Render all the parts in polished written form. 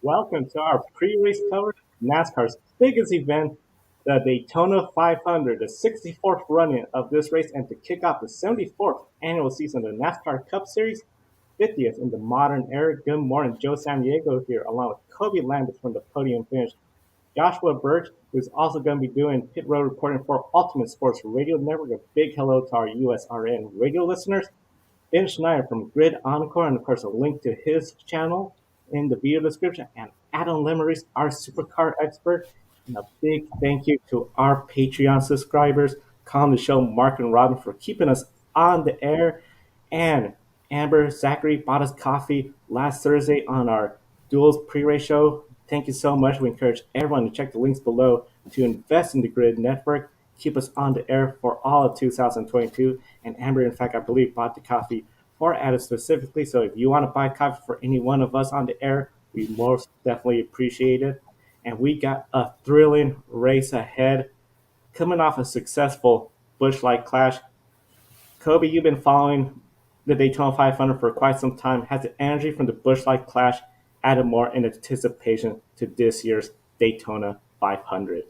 Welcome to our pre-race coverage of NASCAR's biggest event, the Daytona 500, the 64th running of this race, and to kick off the 74th annual season of the NASCAR Cup Series, 50th in the modern era. Good morning, Joe Samaniego here, along with Kobe Lambeth from the Podium finish. Joshua Burch, who's also going to be doing pit road reporting for Ultimate Sports Radio Network. A big hello to our USRN radio listeners. Ben Schneider from Grid Encore, and of course, a link to his channel in the video description. And Adam Lemerise, our supercar expert. And a big thank you to our Patreon subscribers, Calm the Show, Mark and Robin, for keeping us on the air. And Amber Zachary bought us coffee last Thursday on our Duels pre-race show. Thank you so much. We encourage everyone to check the links below to invest in the Grid Network, keep us on the air for all of 2022. And Amber, in fact, I believe, bought the coffee for Adam specifically. So if you want to buy coffee for any one of us on the air, we most definitely appreciate it. And we got a thrilling race ahead, coming off a successful Busch Light clash. Kobe, you've been following the Daytona 500 for quite some time. Has the energy from the Busch Light clash added more in anticipation to this year's Daytona 500?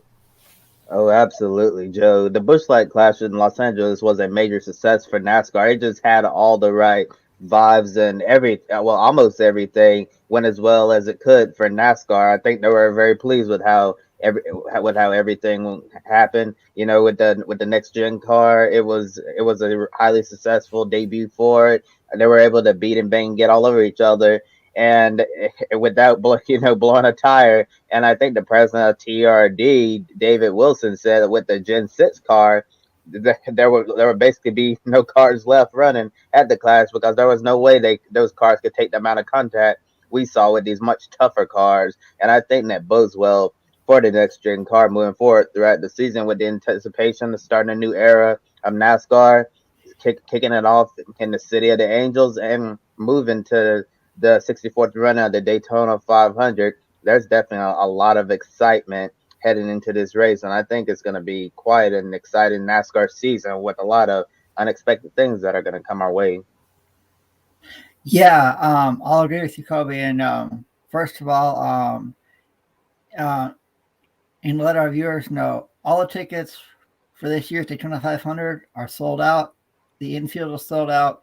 Oh, absolutely, Joe. The Busch Light Clash in Los Angeles was a major success for NASCAR. It just had all the right vibes and almost everything went as well as it could for NASCAR. I think they were very pleased with how everything happened. You know, with the next gen car, it was a highly successful debut for it. They were able to beat and bang, get all over each other, and without blowing a tire. And I think the president of TRD, David Wilson, said that with the Gen 6 car, there would basically be no cars left running at the clash because there was no way those cars could take the amount of contact we saw with these much tougher cars. And I think that bodes well for the next gen car moving forward throughout the season with the anticipation of starting a new era of NASCAR, kicking it off in the City of the Angels and moving to the 64th run of the Daytona 500. There's definitely a lot of excitement heading into this race, and I think it's going to be quite an exciting NASCAR season with a lot of unexpected things that are going to come our way. Yeah, I'll agree with you, Kobe. And first of all, and let our viewers know, all the tickets for this year's Daytona 500 are sold out. The infield is sold out.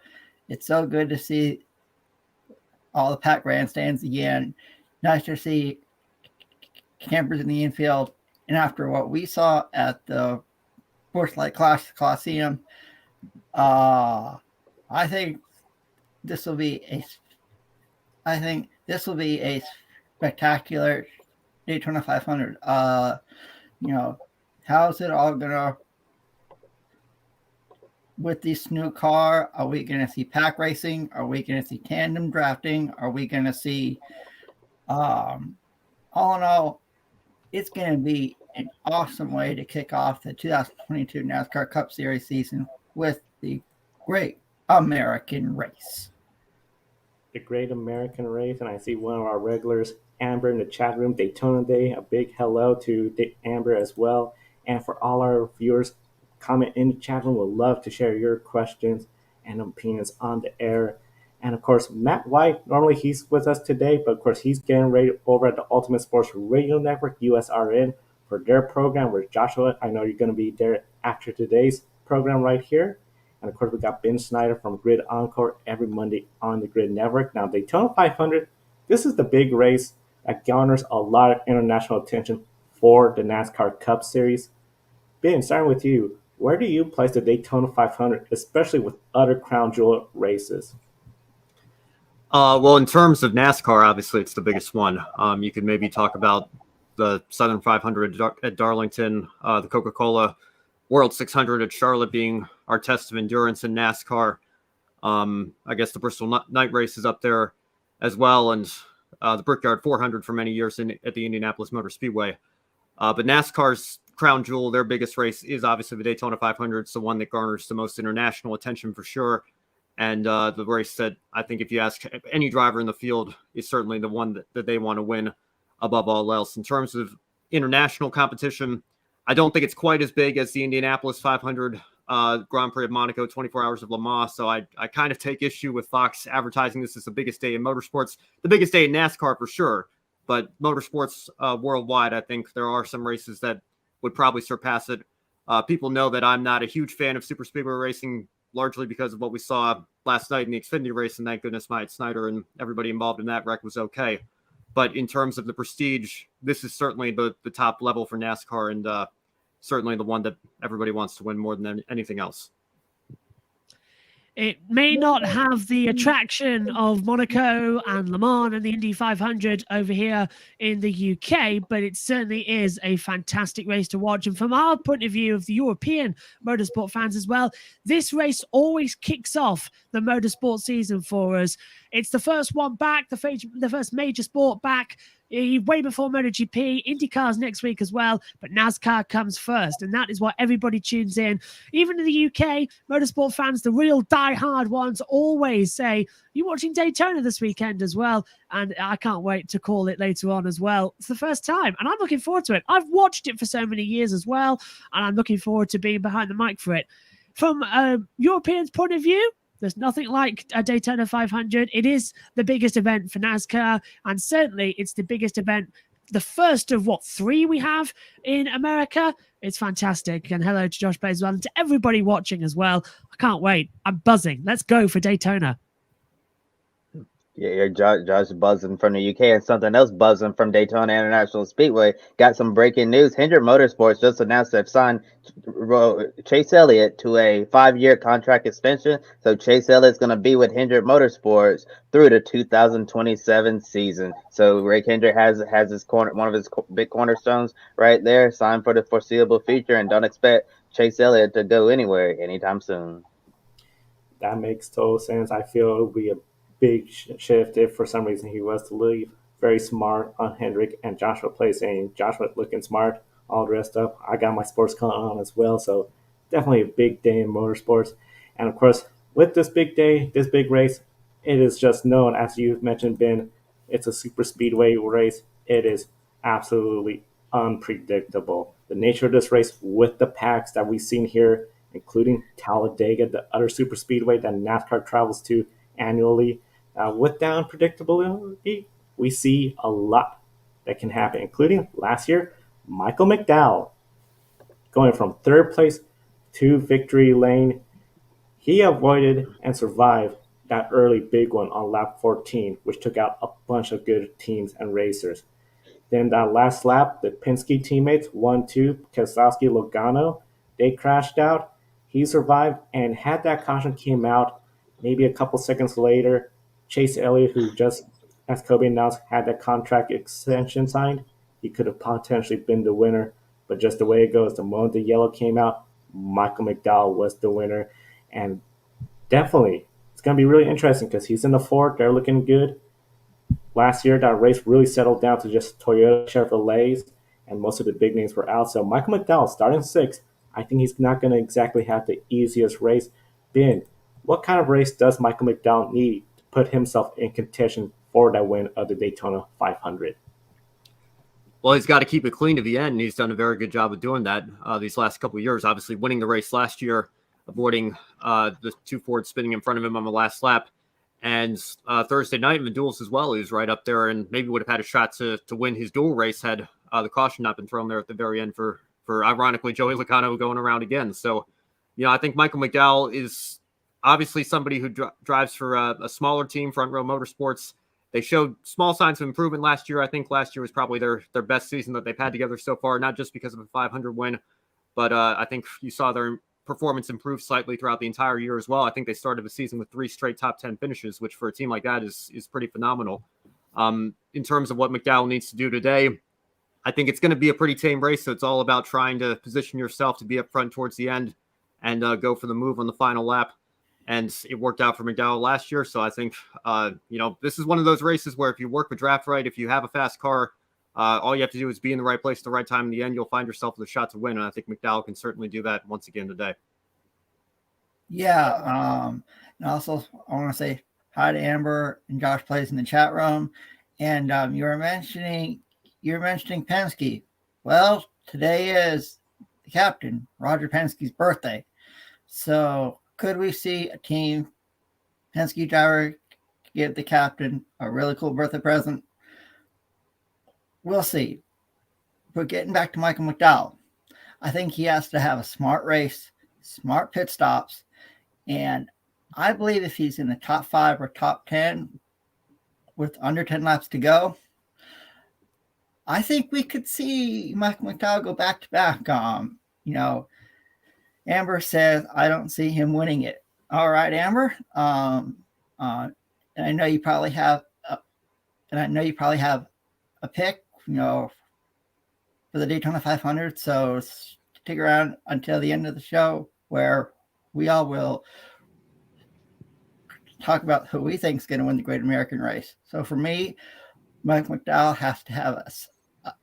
It's so good to see all the packed grandstands again. Nice to see campers in the infield. And after what we saw at the Busch Light Coliseum, I think this will be a spectacular Daytona 500. How's it all gonna? With this new car, are we going to see pack racing? Are we going to see tandem drafting? Are we going to see, all in all, it's going to be an awesome way to kick off the 2022 NASCAR Cup Series season with the Great American Race. The Great American Race, and I see one of our regulars, Amber, in the chat room, Daytona Day. A big hello to Amber as well. And for all our viewers, comment in the chat room. We'll love to share your questions and opinions on the air. And of course, Matt White, normally he's with us today, but of course he's getting ready over at the Ultimate Sports Radio Network, USRN, for their program. Where Joshua, I know you're going to be there after today's program right here. And of course, we got Ben Schneider from Grid Encore every Monday on the Grid Network. Now, Daytona 500, this is the big race that garners a lot of international attention for the NASCAR Cup Series. Ben, starting with you, where do you place the Daytona 500, especially with other crown jewel races? Well, in terms of NASCAR, obviously it's the biggest one. You could maybe talk about the Southern 500 at Darlington, the Coca-Cola World 600 at Charlotte being our test of endurance in NASCAR. I guess the Bristol Night Race is up there as well, and the Brickyard 400 for many years at the Indianapolis Motor Speedway. But NASCAR's crown jewel, their biggest race, is obviously the Daytona 500. It's the one that garners the most international attention for sure. And the race that I think if you ask any driver in the field is certainly the one that they want to win above all else. In terms of international competition, I don't think it's quite as big as the Indianapolis 500, Grand Prix of Monaco, 24 Hours of Le Mans. So I kind of take issue with Fox advertising this as the biggest day in motorsports, the biggest day in NASCAR for sure. But motorsports worldwide, I think there are some races that would probably surpass it. People know that I'm not a huge fan of super speedway racing, largely because of what we saw last night in the Xfinity race, and thank goodness Mike Schneider and everybody involved in that wreck was okay. But in terms of the prestige, this is certainly the top level for NASCAR, and certainly the one that everybody wants to win more than anything else. It may not have the attraction of Monaco and Le Mans and the Indy 500 over here in the UK, but it certainly is a fantastic race to watch. And from our point of view of the European motorsport fans as well, this race always kicks off the motorsport season for us. It's the first one back, the first major sport back, way before MotoGP. IndyCar's next week as well, but NASCAR comes first, and that is why everybody tunes in. Even in the UK, motorsport fans, the real die-hard ones, always say, "You watching Daytona this weekend as well?" And I can't wait to call it later on as well. It's the first time, and I'm looking forward to it. I've watched it for so many years as well, and I'm looking forward to being behind the mic for it. From a European's point of view, there's nothing like a Daytona 500. It is the biggest event for NASCAR, and certainly it's the biggest event, the first of, 3 we have in America. It's fantastic. And hello to Josh Bay as well, and to everybody watching as well. I can't wait. I'm buzzing. Let's go for Daytona. Yeah, Josh buzzing from the UK, and something else buzzing from Daytona International Speedway. Got some breaking news. Hendrick Motorsports just announced they've signed Chase Elliott to a 5-year contract extension. So Chase Elliott's going to be with Hendrick Motorsports through the 2027 season. So Rick Hendrick has his one of his big cornerstones right there, signed for the foreseeable future, and don't expect Chase Elliott to go anywhere anytime soon. That makes total sense. I feel it would be a big shift if for some reason he was to leave. Very smart on Hendrick, and Joshua plays saying Joshua looking smart, all dressed up. I got my sports car on as well, so definitely a big day in motorsports. And of course, with this big day, this big race, it is just known, as you mentioned, Ben, it's a super speedway race. It is absolutely unpredictable. The nature of this race with the packs that we've seen here, including Talladega, the other super speedway that NASCAR travels to annually, with that unpredictability, we see a lot that can happen, including last year, Michael McDowell going from third place to victory lane. He avoided and survived that early big one on lap 14, which took out a bunch of good teams and racers. Then that last lap, the Penske teammates, 1-2, Keselowski, Logano, they crashed out. He survived, and had that caution came out maybe a couple seconds later, Chase Elliott, who just, as Kobe announced, had that contract extension signed, he could have potentially been the winner. But just the way it goes, the moment the yellow came out, Michael McDowell was the winner. And definitely, it's going to be really interesting because he's in the Ford. They're looking good. Last year, that race really settled down to just Toyota Chevrolets, and most of the big names were out. So Michael McDowell starting sixth. I think he's not going to exactly have the easiest race. Ben, what kind of race does Michael McDowell need to put himself in contention for that win of the Daytona 500? Well, he's got to keep it clean to the end, and he's done a very good job of doing that these last couple of years. Obviously, winning the race last year, avoiding the two Fords spinning in front of him on the last lap. And Thursday night in the duels as well, he was right up there and maybe would have had a shot to win his duel race had the caution not been thrown there at the very end for ironically, Joey Logano going around again. So, I think Michael McDowell is obviously somebody who drives for a smaller team, Front Row Motorsports. They showed small signs of improvement last year. I think last year was probably their best season that they've had together so far, not just because of a 500 win, but I think you saw their performance improve slightly throughout the entire year as well. I think they started the season with 3 straight top 10 finishes, which for a team like that is pretty phenomenal. In terms of what McDowell needs to do today, I think it's going to be a pretty tame race. So it's all about trying to position yourself to be up front towards the end and go for the move on the final lap. And it worked out for McDowell last year. So I think, this is one of those races where if you work the draft right, if you have a fast car, all you have to do is be in the right place at the right time. In the end, you'll find yourself with a shot to win. And I think McDowell can certainly do that once again today. Yeah. And also, I want to say hi to Amber and Josh Plays in the chat room. And you were mentioning Penske. Well, today is the captain, Roger Penske's birthday. So could we see a team Penske driver give the captain a really cool birthday present? we'll see. But getting back to Michael McDowell, I think he has to have a smart race, smart pit stops, and I believe if he's in the top 5 or top 10 with under 10 laps to go, I think we could see Michael McDowell go back to back. Amber says, I don't see him winning it. All right, Amber. And I know you probably have a pick, for the Daytona 500. So stick around until the end of the show where we all will talk about who we think is going to win the Great American Race. So for me, Mike McDowell has to have a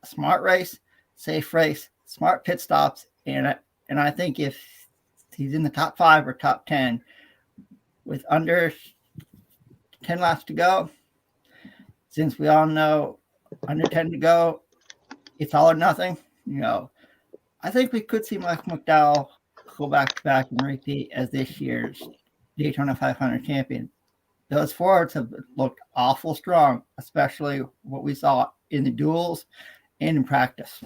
smart race, safe race, smart pit stops, and I think if he's in the top 5 or top 10 with under 10 laps to go, since we all know under 10 to go, it's all or nothing. I think we could see Mike McDowell go back to back and repeat as this year's Daytona 500 champion. Those Fords have looked awful strong, especially what we saw in the duels and in practice.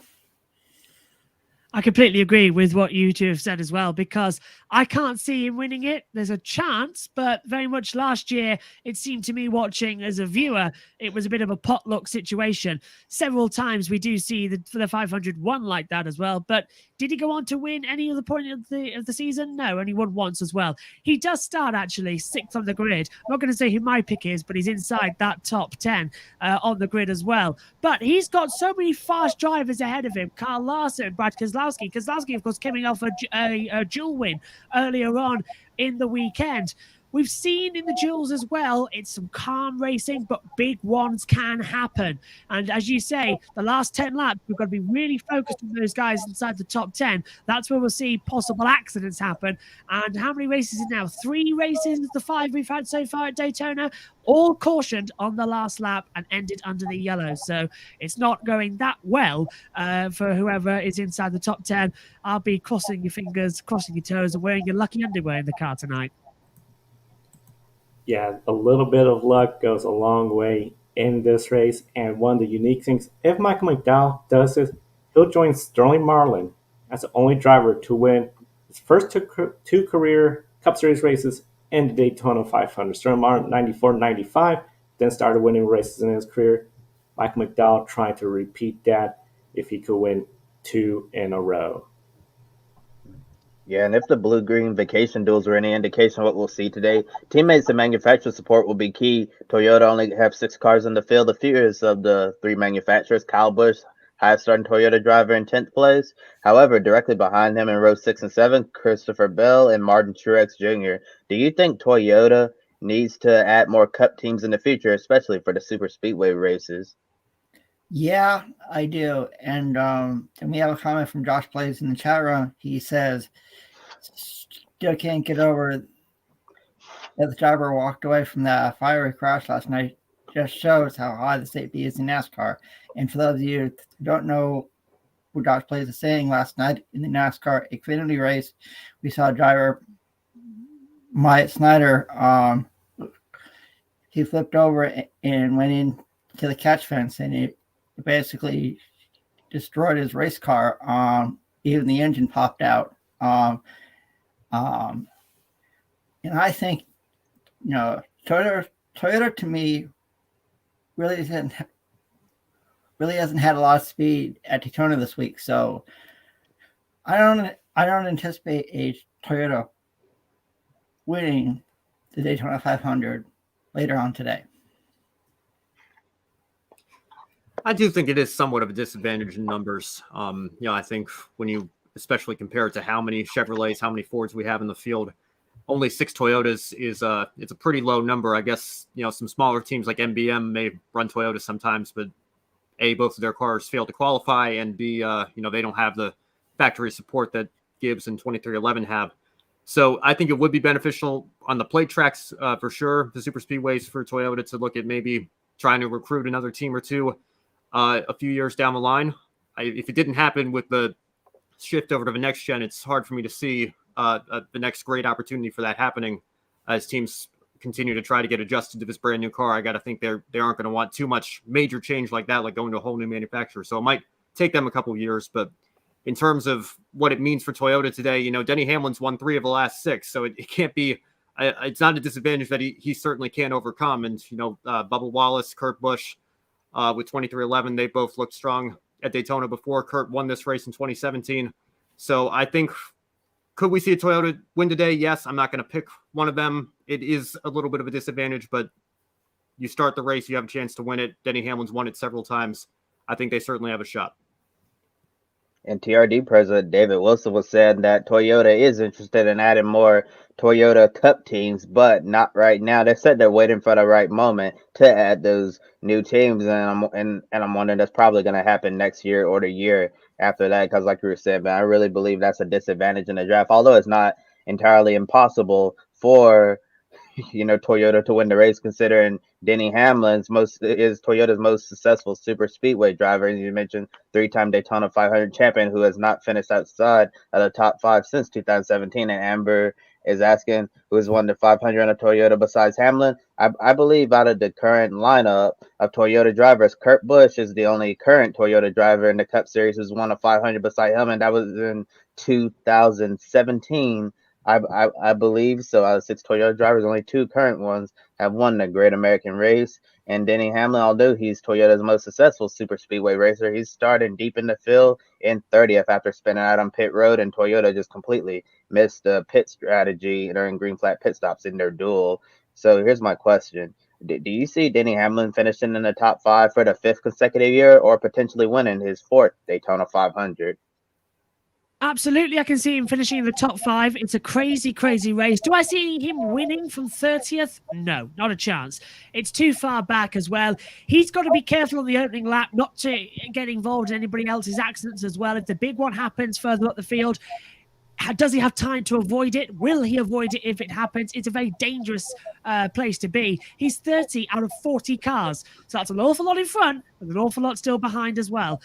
I completely agree with what you two have said as well, because I can't see him winning it. There's a chance, but very much last year, it seemed to me watching as a viewer, it was a bit of a potluck situation. Several times we do see for the 500 won like that as well, but did he go on to win any other point of the season? No, only won once as well. He does start actually 6th on the grid. I'm not going to say who my pick is, but he's inside that top 10 on the grid as well. But he's got so many fast drivers ahead of him. Kyle Larson, Brad Keselowski. Keselowski, of course, coming off a dual win earlier on in the weekend. We've seen in the duels as well, it's some calm racing, but big ones can happen. And as you say, the last 10 laps, we've got to be really focused on those guys inside the top 10. That's where we'll see possible accidents happen. And how many races is now? 3 races of the 5 we've had so far at Daytona, all cautioned on the last lap and ended under the yellow. So it's not going that well for whoever is inside the top 10. I'll be crossing your fingers, crossing your toes, and wearing your lucky underwear in the car tonight. Yeah, a little bit of luck goes a long way in this race. And one of the unique things, if Michael McDowell does this, he'll join Sterling Marlin as the only driver to win his first two career Cup Series races in the Daytona 500. Sterling Marlin, 94-95, then started winning races in his career. Michael McDowell trying to repeat that if he could win 2 in a row. Yeah, and if the blue-green vacation duels are any indication of what we'll see today, teammates and manufacturer support will be key. Toyota only have 6 cars in the field. The fewest of the 3 manufacturers, Kyle Busch, highest starting Toyota driver in 10th place. However, directly behind him in rows 6 and 7, Christopher Bell and Martin Truex Jr. Do you think Toyota needs to add more Cup teams in the future, especially for the super speedway races? Yeah, I do. And we have a comment from Josh Blaze in the chat room. He says, still can't get over that the driver walked away from that fiery crash last night. Just shows how high the safety is in NASCAR. And for those of you who don't know what Josh Blaze is saying, last night in the NASCAR Xfinity race, we saw driver Schneider. He flipped over and went into the catch fence, and it basically destroyed his race car. Even the engine popped out. And I think, Toyota to me really hasn't had a lot of speed at Daytona this week. So I don't anticipate a Toyota winning the Daytona 500 later on today. I do think it is somewhat of a disadvantage in numbers. I think when you especially compare it to how many Chevrolets, how many Fords we have in the field, only 6 Toyotas is it's a pretty low number. I guess, some smaller teams like MBM may run Toyota sometimes, but A, both of their cars fail to qualify, and B, they don't have the factory support that Gibbs and 2311 have. So I think it would be beneficial on the plate tracks for sure, the super speedways, for Toyota to look at maybe trying to recruit another team or two a few years down the line. If it didn't happen with the shift over to the next gen, it's hard for me to see the next great opportunity for that happening as teams continue to try to get adjusted to this brand new car. I got to think they aren't going to want too much major change like that, like going to a whole new manufacturer. So it might take them a couple of years, but in terms of what it means for Toyota today, you know, Denny Hamlin's won 3 of the last 6, so it can't be. It's not a disadvantage that he certainly can't overcome. And you know, Bubba Wallace, Kurt Busch, with 2311, they both looked strong at Daytona before. Kurt won this race in 2017, so I think. Could we see a Toyota win today? Yes. I'm not going to pick one of them. It is a little bit of a disadvantage, but you start the race, you have a chance to win it. Denny Hamlin's won it several times. I think they certainly have a shot. And TRD President David Wilson was saying that Toyota is interested in adding more Toyota Cup teams, but not right now. They said they're waiting for the right moment to add those new teams, and I'm wondering that's probably going to happen next year or the year after that, because like you were saying, man, I really believe that's a disadvantage in the draft, although it's not entirely impossible for Toyota to win the race, considering Denny Hamlin's is Toyota's most successful super speedway driver. As you mentioned, 3-time Daytona 500 champion who has not finished outside of the top 5 since 2017. And Amber is asking who has won the 500 on a Toyota besides Hamlin. I believe out of the current lineup of Toyota drivers, Kurt Busch is the only current Toyota driver in the Cup Series who's won a 500 beside Hamlin. That was in 2017. I believe so. Out of 6 Toyota drivers, only 2 current ones have won the Great American Race. And Denny Hamlin, although he's Toyota's most successful super speedway racer, he's starting deep in the field in 30th after spinning out on pit road, and Toyota just completely missed the pit strategy during green flag pit stops in their duel. So here's my question. Do you see Denny Hamlin finishing in the top 5 for the 5th consecutive year, or potentially winning his 4th Daytona 500? Absolutely, I can see him finishing in the top 5. It's a crazy, crazy race. Do I see him winning from 30th? No, not a chance. It's too far back as well. He's got to be careful on the opening lap not to get involved in anybody else's accidents as well. If the big one happens further up the field, does he have time to avoid it? Will he avoid it if it happens? It's a very dangerous place to be. He's 30 out of 40 cars. So that's an awful lot in front and an awful lot still behind as well.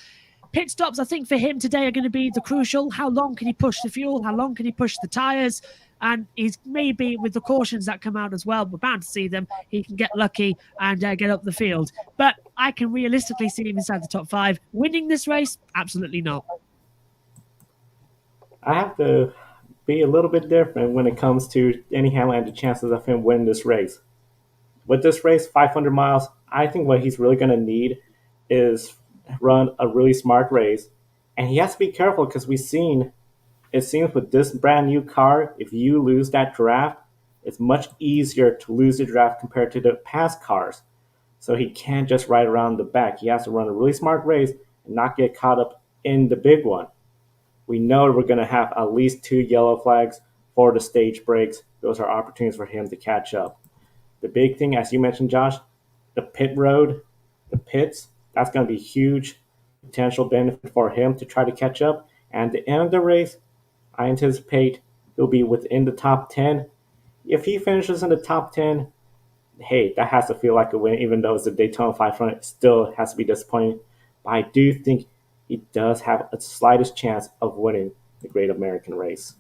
Pit stops, I think, for him today are going to be the crucial. How long can he push the fuel? How long can he push the tyres? And he's maybe, with the cautions that come out as well, we're bound to see them, he can get lucky and get up the field. But I can realistically see him inside the top 5. Winning this race? Absolutely not. I have to be a little bit different when it comes to Denny Hamlin and the chances of him winning this race. With this race, 500 miles, I think what he's really going to need is run a really smart race, and he has to be careful because it seems with this brand new car, if you lose that draft, it's much easier to lose the draft compared to the past cars. So he can't just ride around the back. He has to run a really smart race and not get caught up in the big one. We know we're going to have at least 2 yellow flags for the stage breaks. Those are opportunities for him to catch up. The big thing, as you mentioned, Josh, the pit road, the pits, that's going to be huge potential benefit for him to try to catch up. And at the end of the race, I anticipate he'll be within the top 10. If he finishes in the top 10, hey, that has to feel like a win, even though it's a Daytona 500. It still has to be disappointing. But I do think he does have a slightest chance of winning the Great American Race.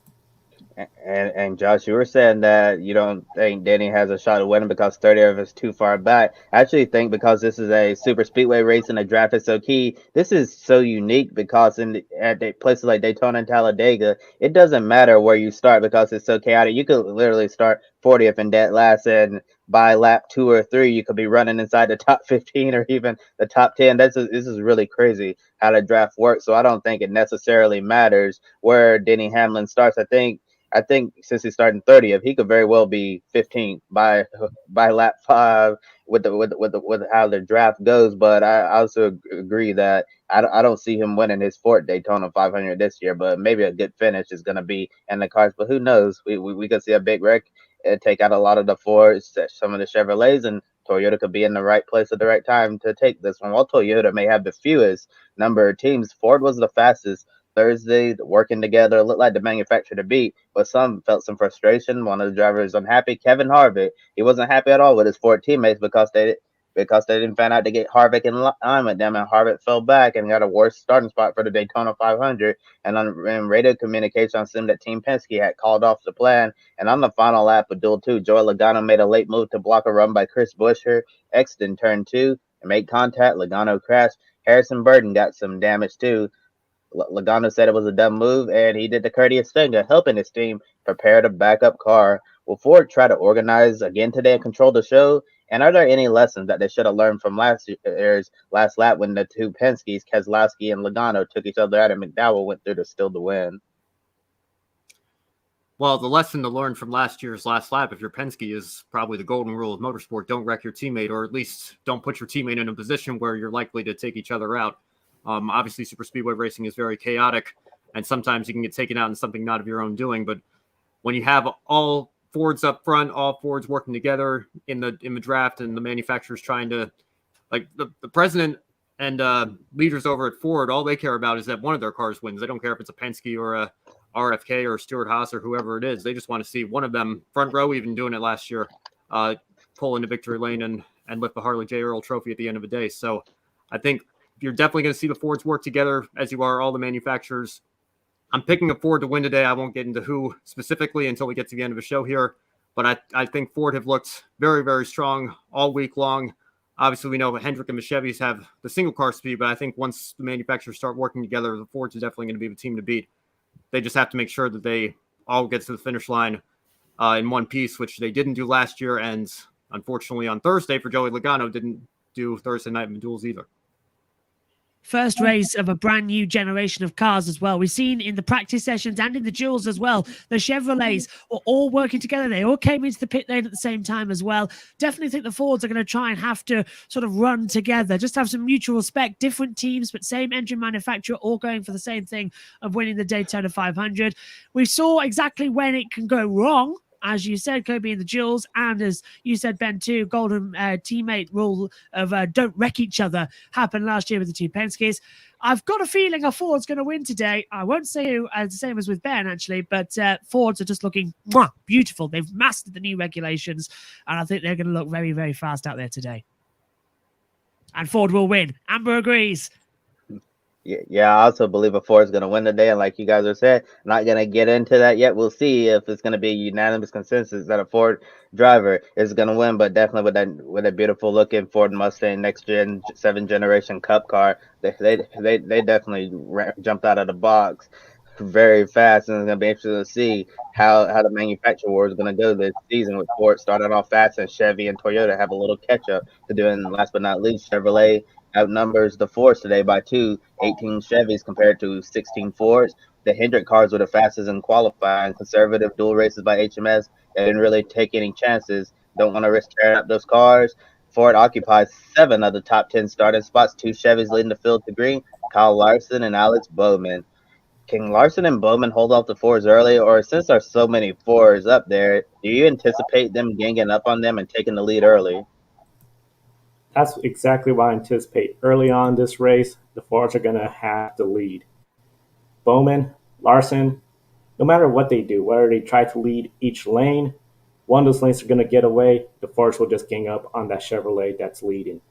And Josh, you were saying that you don't think Denny has a shot at winning because 30 of us too far back. I actually think because this is a super speedway race and the draft is so key, this is so unique because at places like Daytona and Talladega, it doesn't matter where you start because it's so chaotic. You could literally start 40th and dead last, and by lap 2 or 3, you could be running inside the top 15 or even the top 10. This is really crazy how the draft works. So I don't think it necessarily matters where Denny Hamlin starts. I think since he's starting 30th, he could very well be 15th by lap 5 with how the draft goes. But I also agree that I don't see him winning his 4th Daytona 500 this year. But maybe a good finish is going to be in the cards. But who knows? We could see a big wreck take out a lot of the Fords, some of the Chevrolets, and Toyota could be in the right place at the right time to take this one. While Toyota may have the fewest number of teams, Ford was the fastest Thursday, working together. It looked like the manufacturer to beat, but some felt some frustration. One of the drivers unhappy, Kevin Harvick. He wasn't happy at all with his Ford teammates because because they didn't find out to get Harvick in line with them, and Harvick fell back and got a worse starting spot for the Daytona 500. And on radio communication assumed that Team Penske had called off the plan. And on the final lap of Duel 2, Joey Logano made a late move to block a run by Chris Buescher, exited turn 2 and made contact. Logano crashed. Harrison Burton got some damage too. Logano said it was a dumb move, and he did the courteous thing of helping his team prepare the backup car. Will Ford try to organize again today and control the show? And are there any lessons that they should have learned from last year's last lap when the two Penske's, Keselowski and Logano, took each other out and McDowell went through to steal the win? Well, the lesson to learn from last year's last lap, if you're Penske, is probably the golden rule of motorsport. Don't wreck your teammate, or at least don't put your teammate in a position where you're likely to take each other out. Obviously, super speedway racing is very chaotic, and sometimes you can get taken out in something not of your own doing. But when you have all Fords up front, all Fords working together in the draft, and the manufacturers trying to, like the president and leaders over at Ford, all they care about is that one of their cars wins. They don't care if it's a Penske or a RFK or Stewart Haas or whoever it is. They just want to see one of them front row, even doing it last year, pull into victory lane and lift the Harley J. Earl trophy at the end of the day. So I think you're definitely going to see the Fords work together, as you are all the manufacturers. I'm picking a Ford to win today. I won't get into who specifically until we get to the end of the show here, but I think Ford have looked very, very strong all week long. Obviously, we know Hendrick and the Chevys have the single car speed, but I think once the manufacturers start working together, the Fords are definitely going to be the team to beat. They just have to make sure that they all get to the finish line in one piece, which they didn't do last year. And unfortunately, on Thursday for Joey Logano, didn't do Thursday night duels either. First race of a brand new generation of cars as well. We've seen in the practice sessions and in the duels as well, the Chevrolets were all working together. They all came into the pit lane at the same time as well. Definitely think the Fords are going to try and have to sort of run together, just have some mutual respect, different teams, but same engine manufacturer, all going for the same thing of winning the Daytona 500. We saw exactly when it can go wrong. As you said, Kobe, in the duels, and as you said, Ben, too, golden teammate rule of don't wreck each other happened last year with the two Penske's. I've got a feeling a Ford's going to win today. I won't say the same as with Ben, actually, but Fords are just looking beautiful. They've mastered the new regulations, and I think they're going to look very, very fast out there today. And Ford will win. Amber agrees. Yeah, I also believe a Ford's going to win today, and like you guys are saying, not going to get into that yet. We'll see if it's going to be a unanimous consensus that a Ford driver is going to win, but definitely with a beautiful looking Ford Mustang next gen 7th generation Cup car, they definitely jumped out of the box very fast, and it's going to be interesting to see how the manufacturer war is going to go this season, with Ford starting off fast and Chevy and Toyota have a little catch up to do. And last but not least, Chevrolet outnumbers the Fords today by 18 Chevys compared to 16 Fords. The Hendrick cars were the fastest in qualifying. Conservative dual races by HMS. They didn't really take any chances. Don't want to risk tearing up those cars. Ford occupies 7 of the top 10 starting spots. 2 Chevys leading the field to green. Kyle Larson and Alex Bowman. Can Larson and Bowman hold off the Fords early, or since there's so many Fords up there, do you anticipate them ganging up on them and taking the lead early? That's exactly what I anticipate. Early on this race, the Fords are going to have the lead. Bowman, Larson, no matter what they do, whether they try to lead each lane, one of those lanes are going to get away, the Fords will just gang up on that Chevrolet that's leading.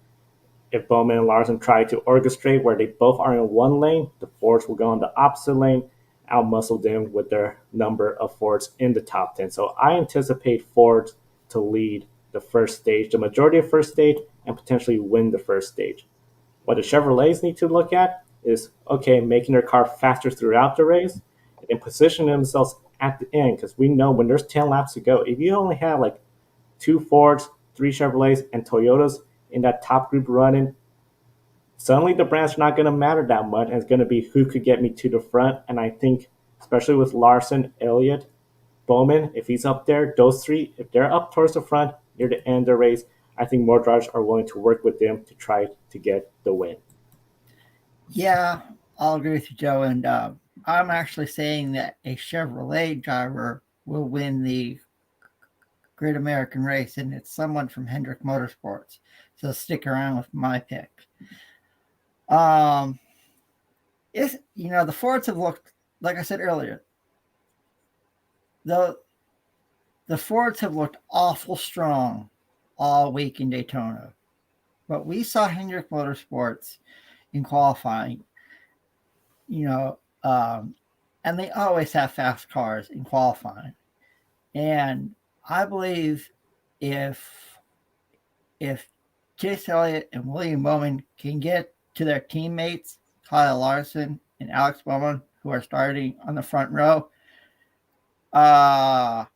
If Bowman and Larson try to orchestrate where they both are in one lane, the Fords will go on the opposite lane, outmuscle them with their number of Fords in the top 10. So I anticipate Fords to lead the first stage, the majority of first stage, and potentially win the first stage. What the Chevrolets need to look at is, okay, making their car faster throughout the race and position themselves at the end, because we know when there's 10 laps to go, if you only have like 2 Fords, 3 Chevrolets, and Toyotas in that top group running, suddenly the brands are not going to matter that much, and it's going to be who could get me to the front. And I think, especially with Larson, Elliott, Bowman, if he's up there, those 3, if they're up towards the front near the end of the race, I think more drivers are willing to work with them to try to get the win. Yeah, I'll agree with you, Joe. And I'm actually saying that a Chevrolet driver will win the Great American Race, and it's someone from Hendrick Motorsports. So stick around with my pick. The Fords have looked, like I said earlier, the Fords have looked awful strong all week in Daytona. But we saw Hendrick Motorsports in qualifying, and they always have fast cars in qualifying. And I believe if Chase Elliott and William Bowman can get to their teammates, Kyle Larson and Alex Bowman, who are starting on the front row, there's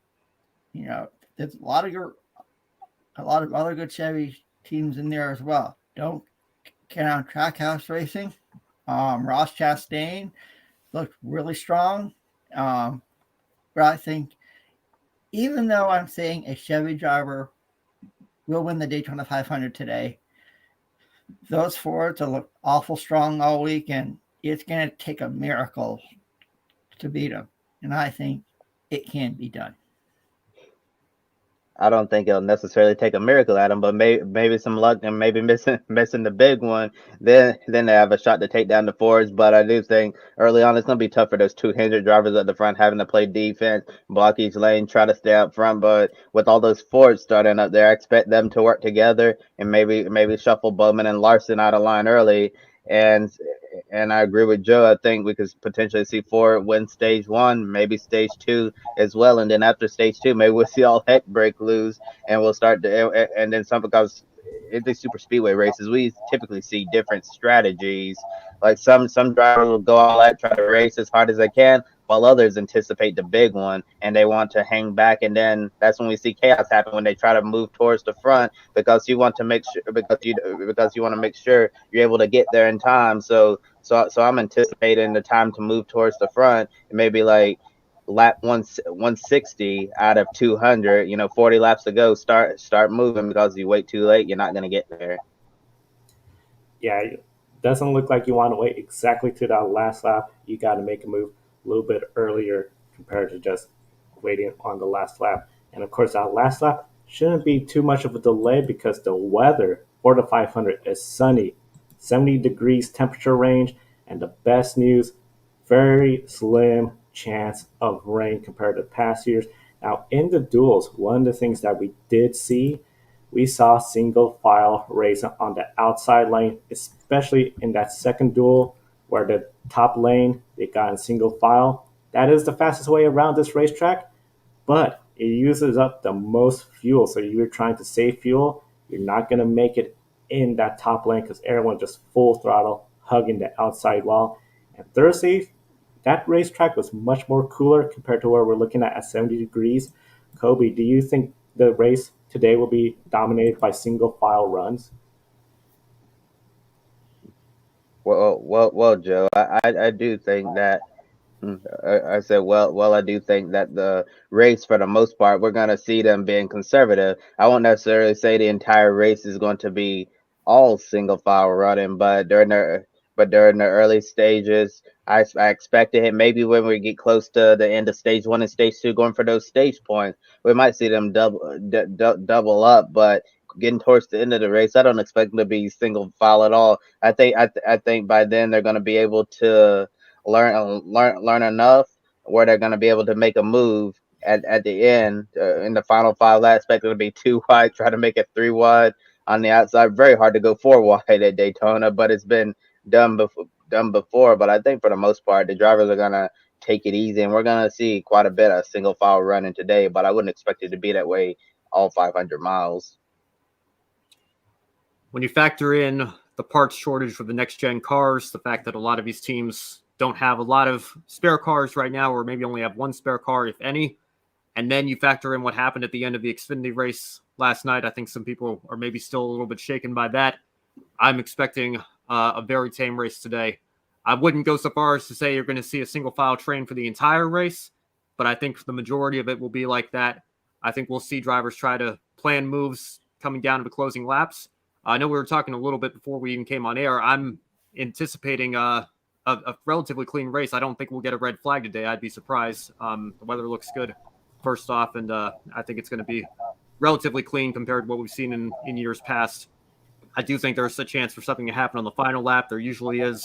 a lot of other good Chevy teams in there as well. Don't count out Trackhouse Racing. Ross Chastain looked really strong. But I think even though I'm saying a Chevy driver will win the Daytona 500 today, those Fords will look awful strong all week, and it's going to take a miracle to beat them. And I think it can be done. I don't think it'll necessarily take a miracle at them, but maybe some luck and maybe missing the big one. Then they have a shot to take down the Fords. But I do think early on it's gonna be tough for those 200 drivers at the front having to play defense, block each lane, try to stay up front. But with all those Fords starting up there, I expect them to work together and maybe shuffle Bowman and Larson out of line early. And I agree with Joe. I think we could potentially see Ford win stage 1, maybe stage 2 as well, and then after stage 2, maybe we'll see all heck break loose, and we'll start to, and then some, because in these super speedway races, we typically see different strategies. Like some drivers will go all out, try to race as hard as they can, while others anticipate the big one and they want to hang back, and then that's when we see chaos happen when they try to move towards the front because you want to make sure you're able to get there in time. So I'm anticipating the time to move towards the front, and maybe like lap 160 out of 200, 40 laps to go, start moving, because you wait too late, you're not going to get there. Yeah, it doesn't look like you want to wait exactly to that last lap. You got to make a move a little bit earlier compared to just waiting on the last lap. And of course, that last lap shouldn't be too much of a delay because the weather for the 500 is sunny, 70 degrees temperature range, and the best news, very slim chance of rain compared to past years. Now, in the duels, one of the things that we did see, we saw single file racing on the outside lane, especially in that second duel where the top lane, they got in single file. That is the fastest way around this racetrack, but it uses up the most fuel. So if you're trying to save fuel, you're not going to make it in that top lane because everyone just full throttle, hugging the outside wall. And Thursday, that racetrack was much more cooler compared to where we're looking at 70 degrees. Kobe, do you think the race today will be dominated by single file runs? Well, Joe, I do think that. I said, I do think that the race, for the most part, we're going to see them being conservative. I won't necessarily say the entire race is going to be all single file running, but during the early stages, I expect to hit, maybe when we get close to the end of stage 1 and stage 2, going for those stage points, we might see them double up. But getting towards the end of the race, I don't expect them to be single file at all. I think by then they're going to be able to learn enough where they're going to be able to make a move at the end, in the final 5 laps. Expect it to be 2 wide, try to make it 3 wide on the outside. Very hard to go 4 wide at Daytona, but it's been done before. But I think for the most part, the drivers are going to take it easy, and we're going to see quite a bit of single file running today, but I wouldn't expect it to be that way all 500 miles. When you factor in the parts shortage for the next gen cars, the fact that a lot of these teams don't have a lot of spare cars right now, or maybe only have one spare car, if any, and then you factor in what happened at the end of the Xfinity race last night, I think some people are maybe still a little bit shaken by that. I'm expecting a very tame race today. I wouldn't go so far as to say you're going to see a single file train for the entire race, but I think the majority of it will be like that. I think we'll see drivers try to plan moves coming down to the closing laps. I know we were talking a little bit before we even came on air. I'm anticipating a relatively clean race. I don't think we'll get a red flag today. I'd be surprised. The weather looks good, first off, and I think it's going to be relatively clean compared to what we've seen in years past. I do think there's a chance for something to happen on the final lap. There usually is,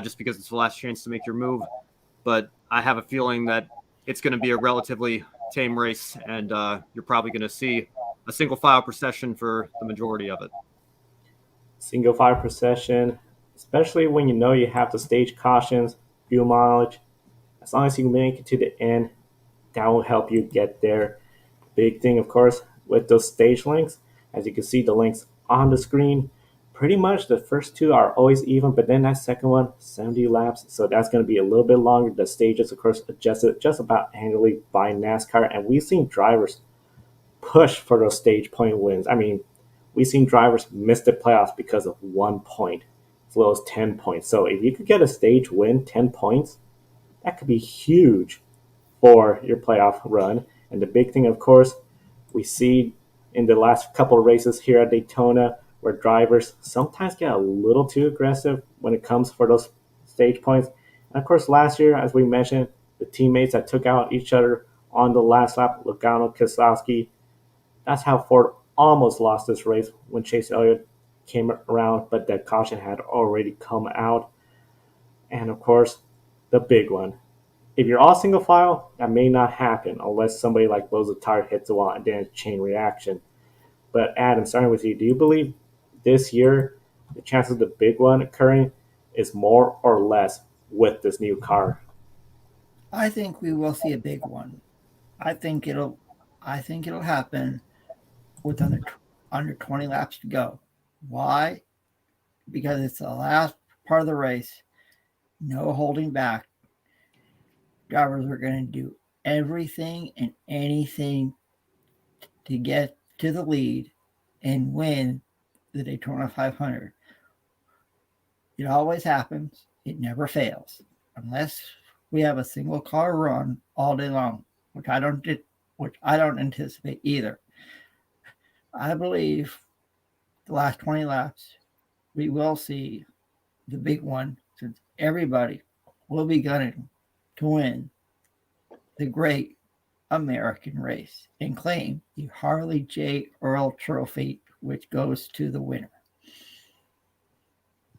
just because it's the last chance to make your move. But I have a feeling that it's going to be a relatively tame race, and you're probably going to see a single file procession for the majority of it. single file procession, especially when you know you have the stage cautions, fuel mileage. As long as you make it to the end, that will help you get there. Big thing, of course, with those stage links, as you can see the links on the screen, pretty much the first two are always even, but then that second one, 70 laps, so that's going to be a little bit longer. The stages, of course, adjusted just about annually by NASCAR, and we've seen drivers push for those stage point wins. I mean, we've seen drivers miss the playoffs because of 1 point, as low as 10 points. So if you could get a stage win, 10 points, that could be huge for your playoff run. And the big thing, of course, we see in the last couple of races here at Daytona where drivers sometimes get a little too aggressive when it comes for those stage points. And of course, last year, as we mentioned, the teammates that took out each other on the last lap, Logano, Keselowski, that's how Ford almost lost this race when Chase Elliott came around, but that caution had already come out. And of course, the big one. If you're all single file, that may not happen unless somebody like blows a tire, hits a wall, and then a chain reaction. But Adam, starting with you, do you believe this year the chances of the big one occurring is more or less with this new car? I think we will see a big one. I think it'll happen with under 20 laps to go. Why? Because it's the last part of the race. No holding back. Drivers are going to do everything and anything to get to the lead and win the Daytona 500. It always happens. It never fails, unless we have a single car run all day long, which I don't anticipate either. I believe the last 20 laps we will see the big one, since everybody will be gunning to win the great American race and claim the Harley J. Earl Trophy, which goes to the winner.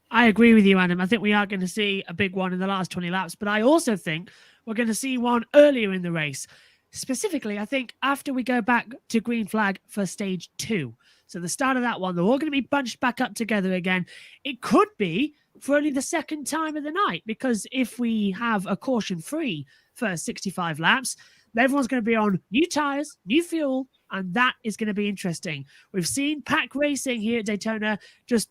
I agree with you, Adam. I think we are going to see a big one in the last 20 laps, but I also think we're going to see one earlier in the race. Specifically, I think after we go back to green flag for stage 2. So the start of that one, they're all going to be bunched back up together again. It could be for only the second time of the night, because if we have a caution-free for 65 laps, everyone's going to be on new tires, new fuel, and that is going to be interesting. We've seen Pack Racing here at Daytona just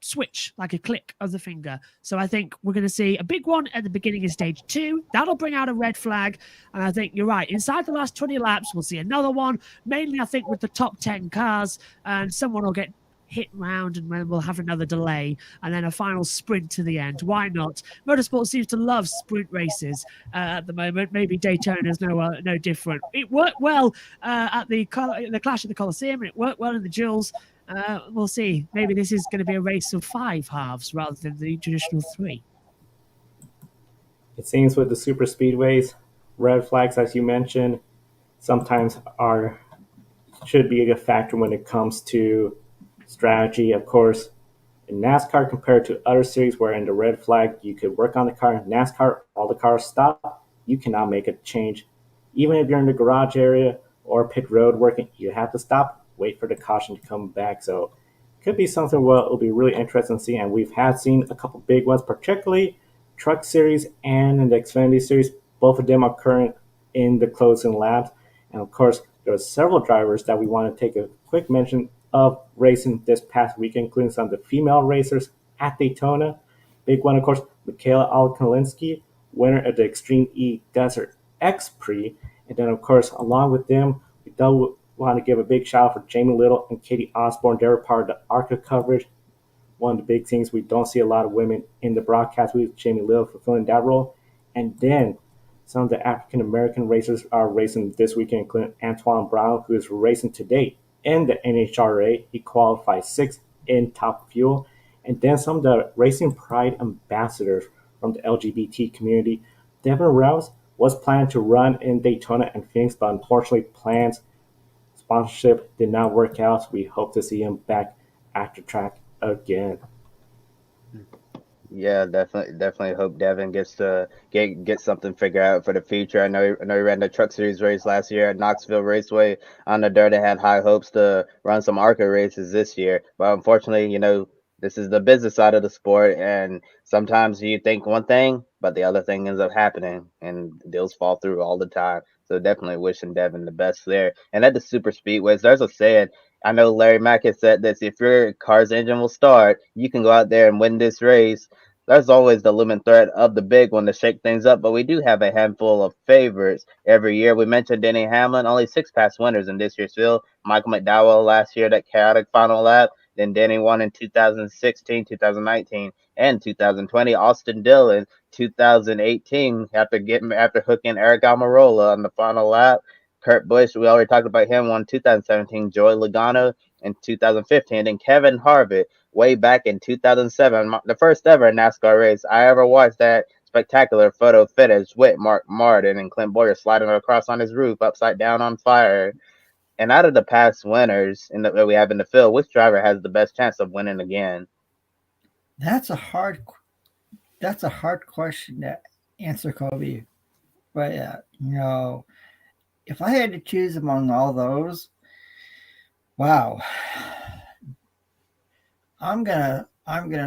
switch like a click of the finger. So I think we're going to see a big one at the beginning of stage 2. That'll bring out a red flag. And I think you're right. Inside the last 20 laps, we'll see another one. Mainly, I think, with the top 10 cars. And someone will get hit round and then we'll have another delay and then a final sprint to the end. Why not? Motorsport seems to love sprint races at the moment. Maybe Daytona's no different. It worked well at the Clash at the Coliseum, and it worked well in the Duels. We'll see. Maybe this is going to be a race of 5 halves rather than the traditional 3. It seems with the super speedways, red flags, as you mentioned, sometimes should be a factor when it comes to strategy. Of course, in NASCAR compared to other series where in the red flag you could work on the car, in NASCAR all the cars stop, you cannot make a change. Even if you're in the garage area or pit road working, you have to stop, wait for the caution to come back. So it could be something it'll be really interesting to see. And we've seen a couple big ones, particularly Truck Series and in the Xfinity Series. Both of them are current in the closing laps. And of course, there are several drivers that we want to take a quick mention of racing this past weekend, including some of the female racers at Daytona. Big one, of course, Michaela Alkalinski, winner of the Extreme E Desert X Prix. And then, of course, along with them, we do want to give a big shout out for Jamie Little and Katie Osborne. They were part of the ARCA coverage. One of the big things, we don't see a lot of women in the broadcast with Jamie Little fulfilling that role. And then some of the African-American racers are racing this weekend, including Antoine Brown, who is racing today in the NHRA. He qualified 6th in Top Fuel. And then some of the Racing Pride ambassadors from the LGBT community. Devin Rouse was planning to run in Daytona and Phoenix, but unfortunately plans sponsorship did not work out. So we hope to see him back at the track again. Yeah, definitely hope Devin gets to get something figured out for the future. I know he ran the Truck Series race last year at Knoxville Raceway on the dirt. They had high hopes to run some ARCA races this year, but unfortunately, This is the business side of the sport, and sometimes you think one thing, but the other thing ends up happening, and deals fall through all the time. So definitely wishing Devin the best there. And at the super speedways, there's a saying. I know Larry Mack has said this: if your car's engine will start, you can go out there and win this race. There's always the looming threat of the big one to shake things up, but we do have a handful of favorites every year. We mentioned Denny Hamlin, only 6 past winners in this year's field. Michael McDowell last year, that chaotic final lap. Then Denny won in 2016, 2019, and 2020. Austin Dillon, 2018, after hooking Eric Almirola on the final lap. Kurt Busch, we already talked about him, won 2017. Joey Logano in 2015, and Kevin Harvick way back in 2007, the first ever NASCAR race I ever watched. That spectacular photo finish with Mark Martin and Clint Boyer sliding across on his roof upside down on fire. And out of the past winners that we have in the field, which driver has the best chance of winning again? That's a hard question to answer, Kobe. But if I had to choose among all those, wow, I'm gonna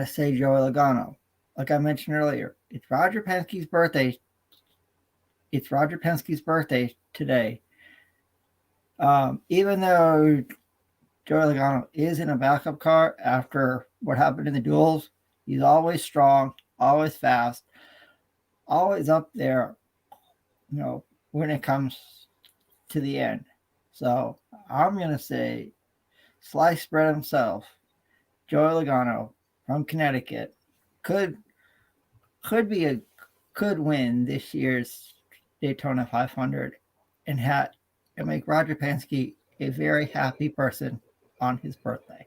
say Joey Logano. Like I mentioned earlier, it's Roger Penske's birthday. It's Roger Penske's birthday today. Even though Joey Logano is in a backup car after what happened in the duels, he's always strong, always fast, always up there, when it comes to the end. So I'm going to say sliced bread himself, Joey Logano from Connecticut, could win this year's Daytona 500 and make Roger Penske a very happy person on his birthday.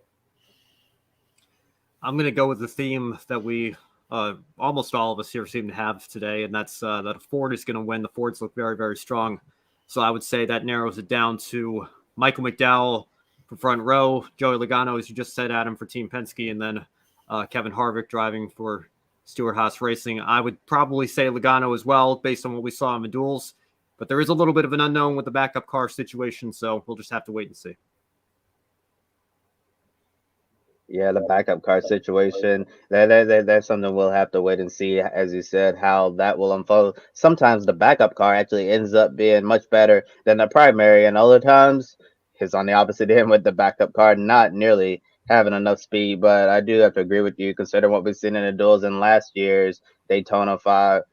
I'm going to go with the theme that we almost all of us here seem to have today, and that's that a Ford is going to win. The Fords look very, very strong. So I would say that narrows it down to Michael McDowell for front row, Joey Logano, as you just said, Adam, for Team Penske, and then Kevin Harvick driving for Stewart-Haas Racing. I would probably say Logano as well, based on what we saw in the duels. But there is a little bit of an unknown with the backup car situation, so we'll just have to wait and see. Yeah, the backup car situation, that's something we'll have to wait and see, as you said, how that will unfold. Sometimes the backup car actually ends up being much better than the primary, and other times it's on the opposite end with the backup car not nearly having enough speed. But I do have to agree with you, considering what we've seen in the duels in last year's Daytona 500.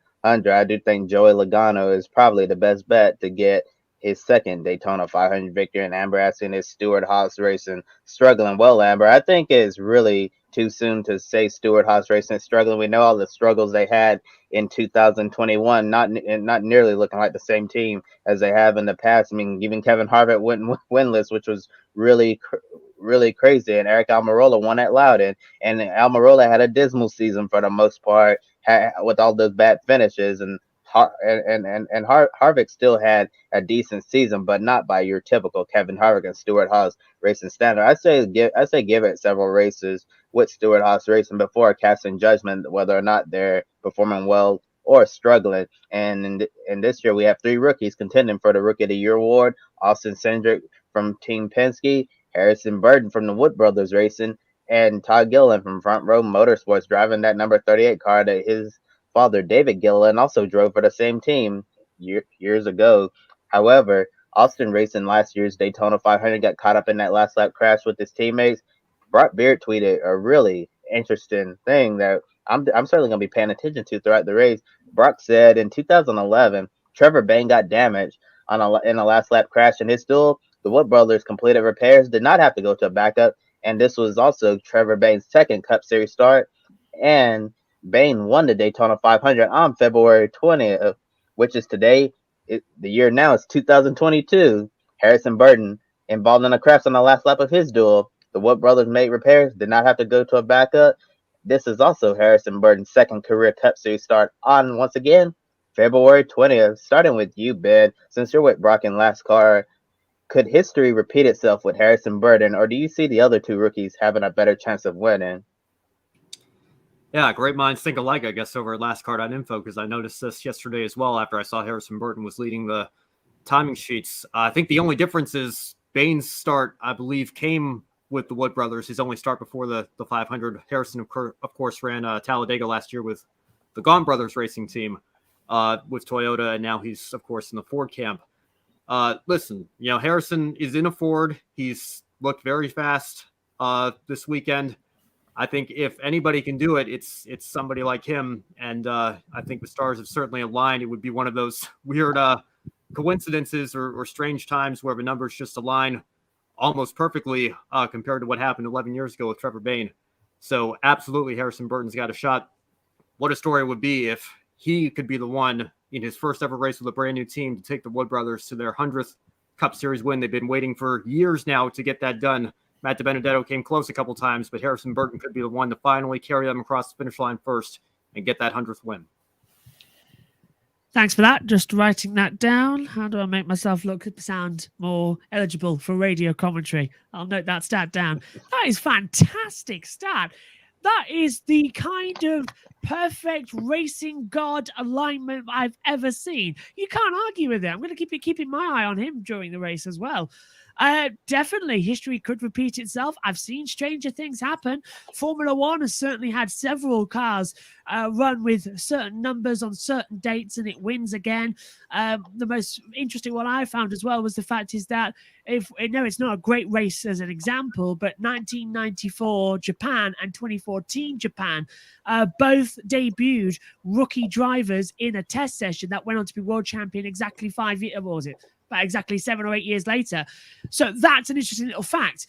I do think Joey Logano is probably the best bet to get his second Daytona 500 victory. And Amber asking, is Stewart-Haas Racing struggling? Well, Amber, I think it's really too soon to say Stewart-Haas Racing is struggling. We know all the struggles they had in 2021, not nearly looking like the same team as they have in the past. I mean, even Kevin Harvick went winless, which was really crazy. And Eric Almirola won at Loudon, and Almirola had a dismal season for the most part, with all those bad finishes. And Harvick still had a decent season, but not by your typical Kevin Harvick and Stewart-Haas Racing standard. I say give it several races with Stewart-Haas Racing before casting judgment whether or not they're performing well or struggling. And in this year, we have 3 rookies contending for the Rookie of the Year award: Austin Syndrick from Team Penske, Harrison Burton from the Wood Brothers Racing, and Todd Gilliland from Front Row Motorsports, driving that number 38 car that his father, David Gilliland, also drove for the same team years ago. However, Austin Racing last year's Daytona 500 got caught up in that last lap crash with his teammates. Brock Beard tweeted a really interesting thing that I'm certainly going to be paying attention to throughout the race. Brock said in 2011, Trevor Bayne got damaged in a last lap crash in his duel. The Wood Brothers completed repairs, did not have to go to a backup, and this was also Trevor Bayne's second Cup Series start. And Bayne won the Daytona 500 on February 20th, which is today. The year now is 2022. Harrison Burton involved in a crash on the last lap of his duel. The Wood Brothers made repairs, did not have to go to a backup. This is also Harrison Burton's second career Cup Series start on, once again, February 20th. Starting with you, Ben, since you're with Brock in last car, could history repeat itself with Harrison Burton, or do you see the other 2 rookies having a better chance of winning? Yeah, great minds think alike, I guess, over at LastCar.info, because I noticed this yesterday as well after I saw Harrison Burton was leading the timing sheets. I think the only difference is Bayne's start, I believe, came with the Wood brothers. His only start before the 500. Harrison, of course, ran Talladega last year with the Gaunt brothers racing team with Toyota, and now he's, of course, in the Ford camp. Listen, Harrison is in a Ford. He's looked very fast this weekend. I think if anybody can do it, it's somebody like him. And I think the stars have certainly aligned. It would be one of those weird coincidences or strange times where the numbers just align almost perfectly compared to what happened 11 years ago with Trevor Bayne. So absolutely, Harrison Burton's got a shot. What a story it would be if he could be the one in his first ever race with a brand new team to take the Wood brothers to their 100th Cup Series win. They've been waiting for years now to get that done. Matt DiBenedetto came close a couple times, but Harrison Burton could be the one to finally carry them across the finish line first and get that 100th win. Thanks for that. Just writing that down. How do I make myself sound more eligible for radio commentary? I'll note that stat down. That is fantastic stat. That is the kind of perfect racing god alignment I've ever seen. You can't argue with it. I'm going to keep keeping my eye on him during the race as well. Definitely, history could repeat itself. I've seen stranger things happen. Formula One has certainly had several cars run with certain numbers on certain dates, and it wins again. The most interesting one I found as well was the fact is that it's not a great race as an example, but 1994 Japan and 2014 Japan both debuted rookie drivers in a test session that went on to be world champion exactly 5 years. What was it? Exactly 7 or 8 years later. So that's an interesting little fact.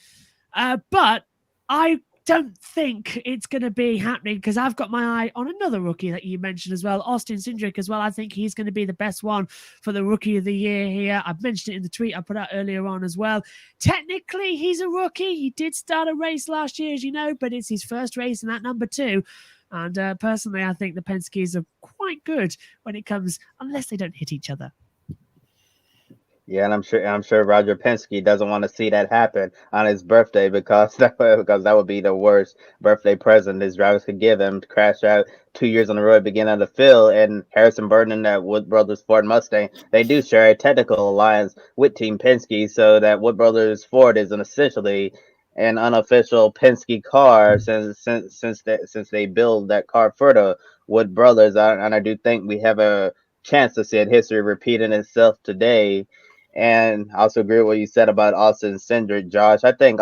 But I don't think it's going to be happening because I've got my eye on another rookie that you mentioned as well, Austin Syndrick as well. I think he's going to be the best one for the Rookie of the Year here. I've mentioned it in the tweet I put out earlier on as well. Technically, he's a rookie. He did start a race last year, as you know, but it's his first race in that number 2. And personally, I think the Penske's are quite good when it comes, unless they don't hit each other. Yeah, and I'm sure Roger Penske doesn't want to see that happen on his birthday because that would be the worst birthday present his drivers could give him, to crash out 2 years on the road, begin at the field. And Harrison Burton and that Wood Brothers Ford Mustang, they do share a technical alliance with Team Penske, so that Wood Brothers Ford is essentially an unofficial Penske car since they build that car for the Wood Brothers. And I do think we have a chance to see history repeating itself today. And I also agree with what you said about Austin Syndrick, Josh. I think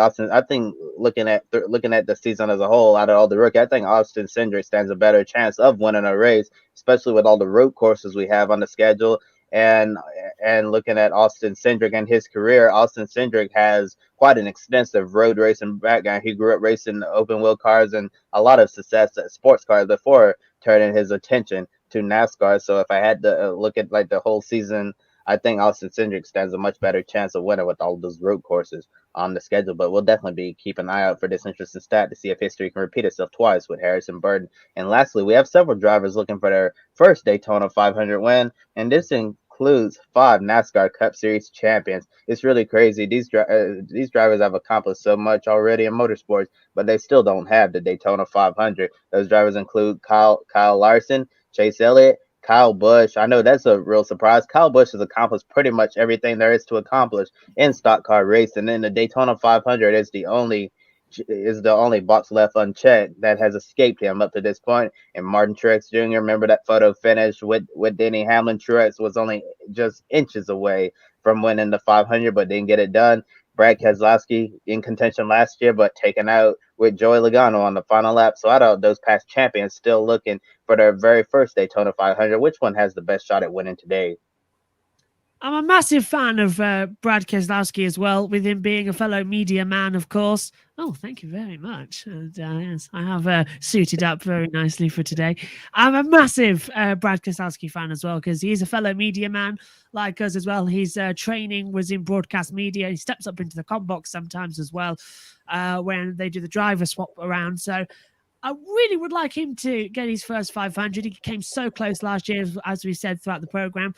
looking at the season as a whole, out of all the rookies, I think Austin Syndrick stands a better chance of winning a race, especially with all the road courses we have on the schedule. And looking at Austin Syndrick and his career, Austin Syndrick has quite an extensive road racing background. He grew up racing open wheel cars and a lot of success at sports cars before turning his attention to NASCAR. So if I had to look at like the whole season, I think Austin Syndrick stands a much better chance of winning with all those road courses on the schedule. But we'll definitely be keeping an eye out for this interesting stat to see if history can repeat itself twice with Harrison Burton. And lastly, we have several drivers looking for their first Daytona 500 win, and this includes 5 NASCAR Cup Series champions. It's really crazy. These drivers have accomplished so much already in motorsports, but they still don't have the Daytona 500. Those drivers include Kyle Larson, Chase Elliott, Kyle Busch. I know that's a real surprise. Kyle Busch has accomplished pretty much everything there is to accomplish in stock car racing. And the Daytona 500 is the only box left unchecked that has escaped him up to this point. And Martin Truex Jr., remember that photo finish with Denny Hamlin? Truex was only just inches away from winning the 500, but didn't get it done. Brad Keselowski in contention last year, but taken out with Joey Logano on the final lap. So out of those past champions, still looking for their very first Daytona 500. Which one has the best shot at winning today? I'm a massive fan of Brad Keselowski as well, with him being a fellow media man, of course. Oh, thank you very much. And, yes, I have suited up very nicely for today. I'm a massive Brad Keselowski fan as well, because he's a fellow media man like us as well. His training was in broadcast media. He steps up into the comm box sometimes as well when they do the driver swap around. So I really would like him to get his first 500. He came so close last year, as we said throughout the program.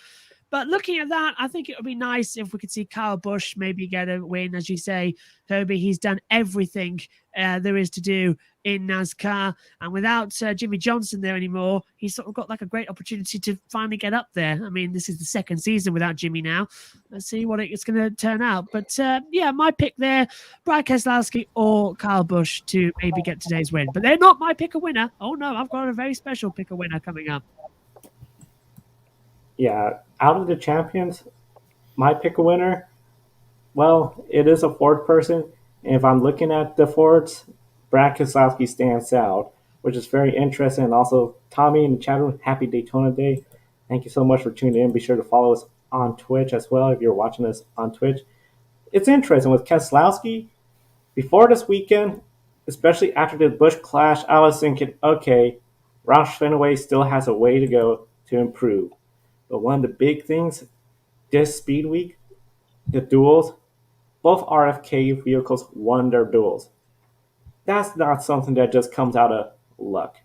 But looking at that, I think it would be nice if we could see Kyle Busch maybe get a win. As you say, Toby, he's done everything there is to do in NASCAR. And without Jimmy Johnson there anymore, he's sort of got like a great opportunity to finally get up there. I mean, this is the second season without Jimmy now. Let's see what it's going to turn out. But yeah, my pick there, Brad Keselowski or Kyle Busch to maybe get today's win. But they're not my pick a winner. Oh no, I've got a very special pick a winner coming up. Yeah, out of the champions, my pick a winner, well, it is a Ford person. And if I'm looking at the Fords, Brad Keselowski stands out, which is very interesting. And also, Tommy in the chat room, happy Daytona Day. Thank you so much for tuning in. Be sure to follow us on Twitch as well if you're watching us on Twitch. It's interesting with Keselowski. Before this weekend, especially after the Busch clash, I was thinking, okay, Roush Fenway still has a way to go to improve. But one of the big things this speed week, the duels, both RFK vehicles won their duels. That's not something that just comes out of luck.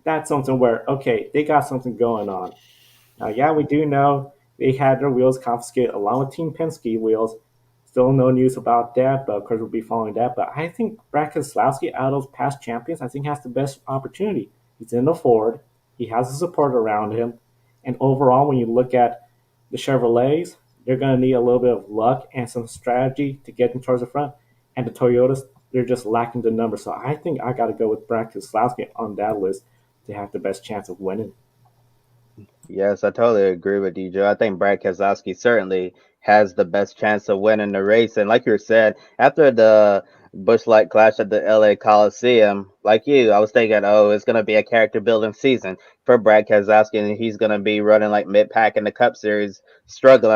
That's something where, okay, they got something going on. Now, yeah, we do know they had their wheels confiscated along with Team Penske wheels. Still no news about that, but of course we'll be following that. But I think Brad Keselowski, out of those past champions, I think has the best opportunity. He's in the Ford. He has the support around him. And overall, when you look at the Chevrolets, they're going to need a little bit of luck and some strategy to get them towards the front. And the Toyotas, they're just lacking the numbers. So I think I got to go with Brad Keselowski on that list to have the best chance of winning. Yes, I totally agree with you, Joe. I think Brad Keselowski certainly has the best chance of winning the race. And like you said, after the Busch Light clash at the LA Coliseum, like you, I was thinking, oh, it's going to be a character building season for Brad Keselowski, and he's going to be running like mid pack in the Cup Series, struggling.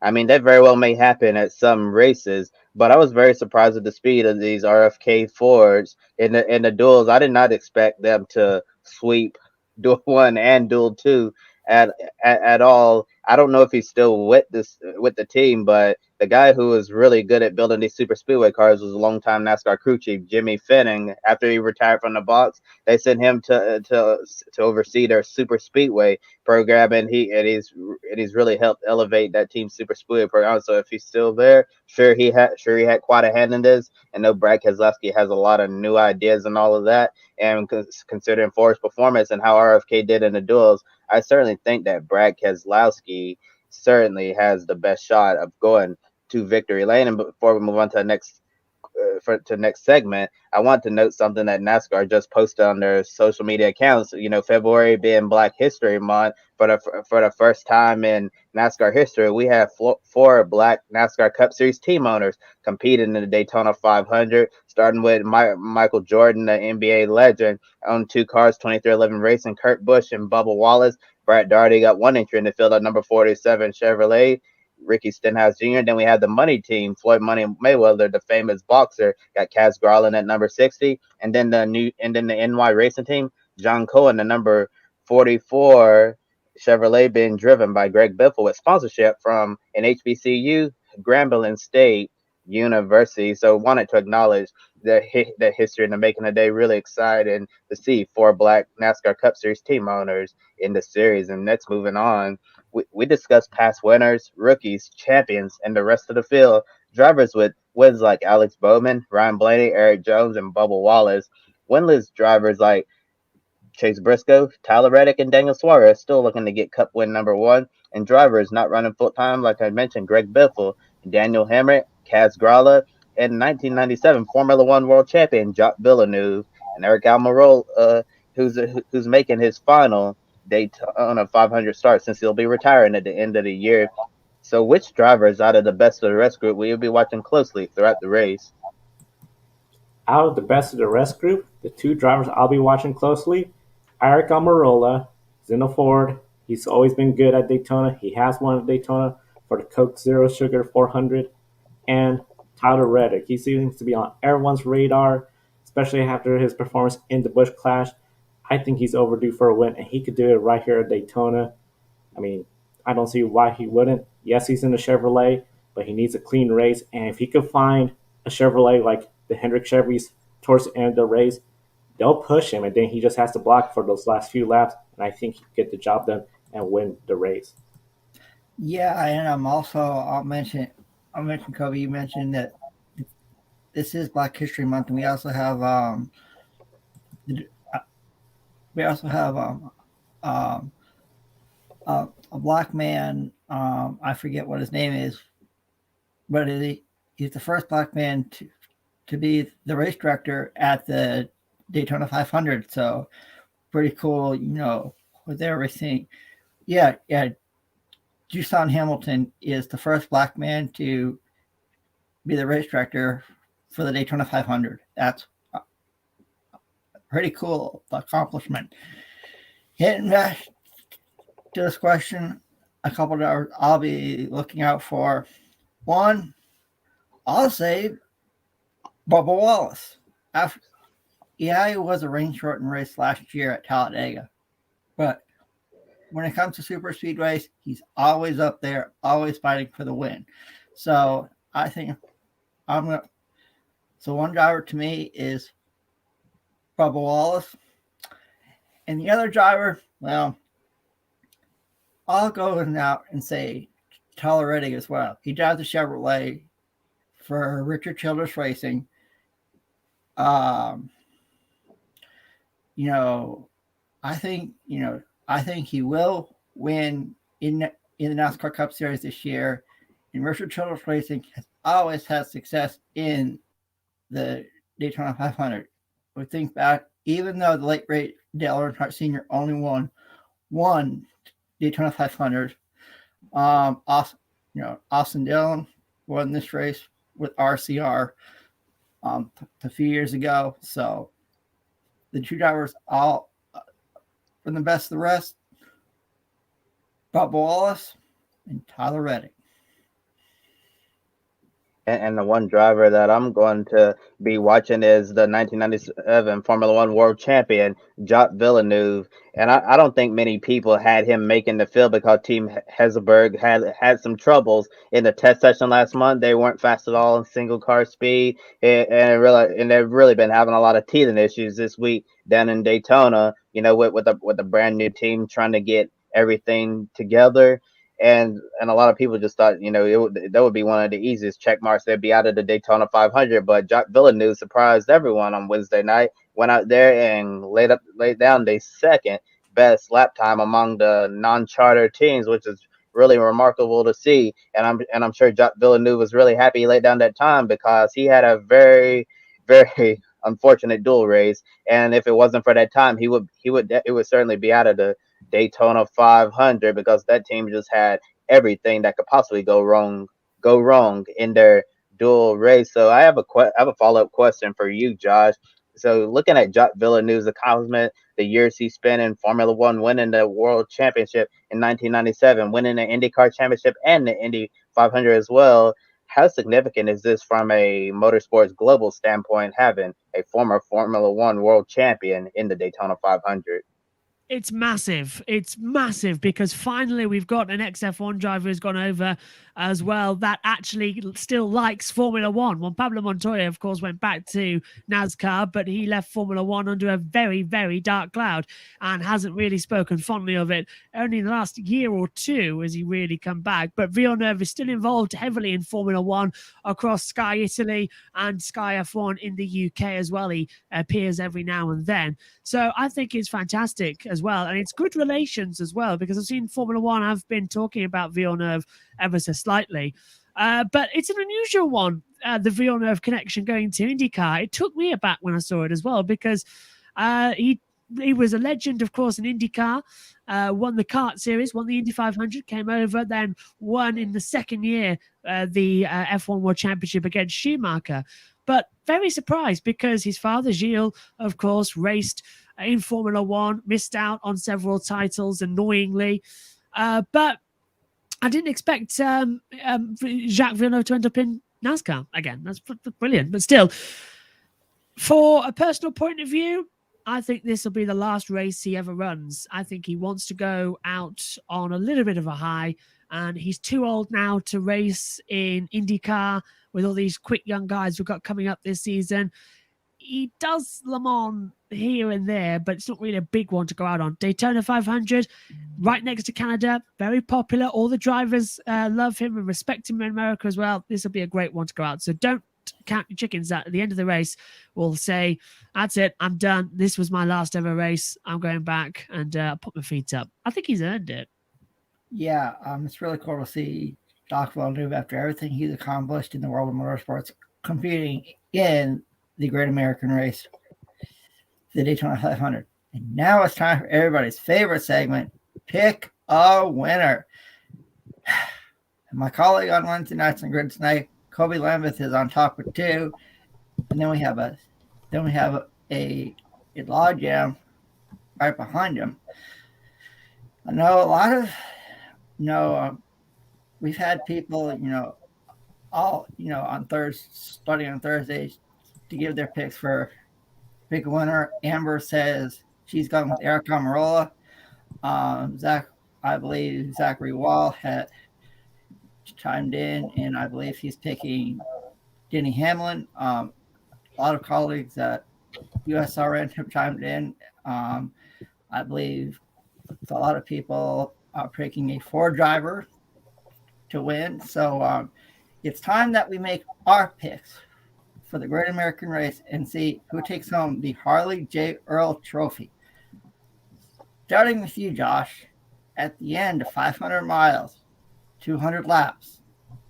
I mean that very well may happen at some races, but I was very surprised at the speed of these RFK Fords in the duels. I did not expect them to sweep Duel 1 and Duel 2 at all. I don't know if he's still with the team, but the guy who was really good at building these super speedway cars was a longtime NASCAR crew chief Jimmy Finning. After he retired from the box, they sent him to oversee their super speedway program, and he's really helped elevate that team super speedway program. So if he's still there, sure he had quite a hand in this. And no, Brad Keselowski has a lot of new ideas and all of that. And considering Ford's performance and how RFK did in the duels, I certainly think that Brad Keselowski certainly has the best shot of going to victory lane. And before we move on to the next segment, I want to note something that NASCAR just posted on their social media accounts. You know, February being Black History Month, for the first time in NASCAR history, we have four Black NASCAR Cup Series team owners competing in the Daytona 500, starting with Michael Jordan, the NBA legend, owned two cars, 2311 Racing, Kurt Busch and Bubba Wallace. Brad Daugherty got one entry in the field at number 47 Chevrolet. Ricky Stenhouse Jr. Then we had the money team, Floyd Money Mayweather, the famous boxer, got Kaz Garland at number 60, and then the NY Racing team, John Cohen, the number 44 Chevrolet, being driven by Greg Biffle with sponsorship from an HBCU, Grambling State University. So wanted to acknowledge the history and the making of the day. Really excited to see four Black NASCAR Cup Series team owners in the series. And next, moving on, we discussed past winners, rookies, champions, and the rest of the field. Drivers with wins like Alex Bowman, Ryan Blaney, Eric Jones, and Bubba Wallace. Winless drivers like Chase Briscoe, Tyler Reddick, and Daniel Suarez still looking to get Cup win number one. And drivers not running full time, like I mentioned, Greg Biffle, Daniel Hemrick, Kaz Grala, and 1997 Formula One world champion Jacques Villeneuve, and Eric Almirola, who's making his final Daytona 500 start since he'll be retiring at the end of the year. So, which drivers out of the best of the rest group will you be watching closely throughout the race? Out of the best of the rest group, the two drivers I'll be watching closely, Eric Almirola is in a Ford. He's always been good at Daytona. He has won at Daytona for the Coke Zero Sugar 400. And Tyler Reddick, he seems to be on everyone's radar, especially after his performance in the Busch Clash. I think he's overdue for a win, and he could do it right here at Daytona. I mean, I don't see why he wouldn't. Yes, he's in a Chevrolet, but he needs a clean race. And if he could find a Chevrolet like the Hendrick Chevys towards the end of the race, they'll push him, and then he just has to block for those last few laps. And I think he can get the job done and win the race. Yeah, and I'll mention Kobe. You mentioned that this is Black History Month, and we also have we also have um, a black man. I forget what his name is, but he's the first black man to be the race director at the Daytona 500. So pretty cool, with everything. Yeah. Jusan Hamilton is the first black man to be the race director for the Daytona 500. That's a pretty cool accomplishment. Getting back to this question, a couple of hours I'll be looking out for. One, I'll say Bubba Wallace. Yeah, it was a rain shortened race last year at Talladega, but when it comes to super speedways, he's always up there, always fighting for the win. So I think so one driver to me is Bubba Wallace. And the other driver, well, I'll go now and say Talladega as well. He drives the Chevrolet for Richard Childress Racing. I think he will win in the NASCAR Cup Series this year. And Richard Childress Racing has always had success in the Daytona 500. We think back, even though the late great Dale Earnhardt Sr. only won one Daytona 500, Austin Dillon won this race with RCR a few years ago. So the two drivers all from the best of the rest, Bubba Wallace and Tyler Reddick. And the one driver that I'm going to be watching is the 1997 Formula One World Champion, Jacques Villeneuve. And I don't think many people had him making the field because Team Hesselberg had some troubles in the test session last month. They weren't fast at all in single car speed, and they've really been having a lot of teething issues this week down in Daytona. With a brand new team trying to get everything together. And a lot of people just thought, that would be one of the easiest check marks. They'd be out of the Daytona 500. But Jacques Villeneuve surprised everyone on Wednesday night. Went out there and laid down the second best lap time among the non-charter teams, which is really remarkable to see. And I'm sure Jacques Villeneuve was really happy he laid down that time because he had a very, very unfortunate dual race. And if it wasn't for that time, it would certainly be out of the Daytona 500 because that team just had everything that could possibly go wrong in their dual race. So I have a follow-up question for you, Josh. So looking at Jacques Villeneuve's accomplishment, the years he spent in Formula One, winning the World Championship in 1997, winning the IndyCar Championship and the Indy 500 as well, how significant is this from a motorsports global standpoint, having a former Formula One World Champion in the Daytona 500? It's massive. It's massive because finally we've got an ex-F1 driver who's gone over as well that actually still likes Formula One. Well, Pablo Montoya, of course, went back to NASCAR, but he left Formula One under a very, very dark cloud and hasn't really spoken fondly of it. Only in the last year or two has he really come back. But Villeneuve is still involved heavily in Formula One across Sky Italy and Sky F1 in the UK as well. He appears every now and then. So I think it's fantastic as well. And it's good relations as well, because I've seen Formula One have been talking about Villeneuve ever so slightly. But it's an unusual one, the Villeneuve connection going to IndyCar. It took me aback when I saw it as well, because he was a legend, of course, in IndyCar, won the kart series, won the Indy 500, came over, then won in the second year the F1 World Championship against Schumacher. But very surprised because his father, Gilles, of course, raced in Formula One, missed out on several titles, annoyingly. But I didn't expect Jacques Villeneuve to end up in NASCAR again. That's brilliant. But still, for a personal point of view, I think this will be the last race he ever runs. I think he wants to go out on a little bit of a high, and he's too old now to race in IndyCar with all these quick young guys we've got coming up this season. he does Le Mans here and there, but it's not really a big one to go out on. Daytona 500, right next to Canada, very popular. All the drivers love him and respect him in America as well. This will be a great one to go out. So don't count your chickens. That at the end of the race will say, that's it, I'm done. This was my last ever race. I'm going back and put my feet up. I think he's earned it. Yeah, it's really cool to see Doc Villeneuve, after everything he's accomplished in the world of motorsports, competing in the Great American Race, the Daytona 500. And now it's time for everybody's favorite segment, Pick a Winner. My colleague on Wednesday nights and Grid tonight, Kobe Lambeth, is on top with 2, and then we have a log jam right behind him. I know a lot of we've had people, on Thursday, starting on Thursdays, to give their picks for Pick a Winner. Amber says she's gone with Eric Almirola. I believe Zachary Wall had chimed in, and I believe he's picking Denny Hamlin. A lot of colleagues at USRN have chimed in. I believe a lot of people are picking a Ford driver to win. So it's time that we make our picks for the Great American Race and see who takes home the Harley J. Earl Trophy. Starting with you, Josh, at the end of 500 miles, 200 laps,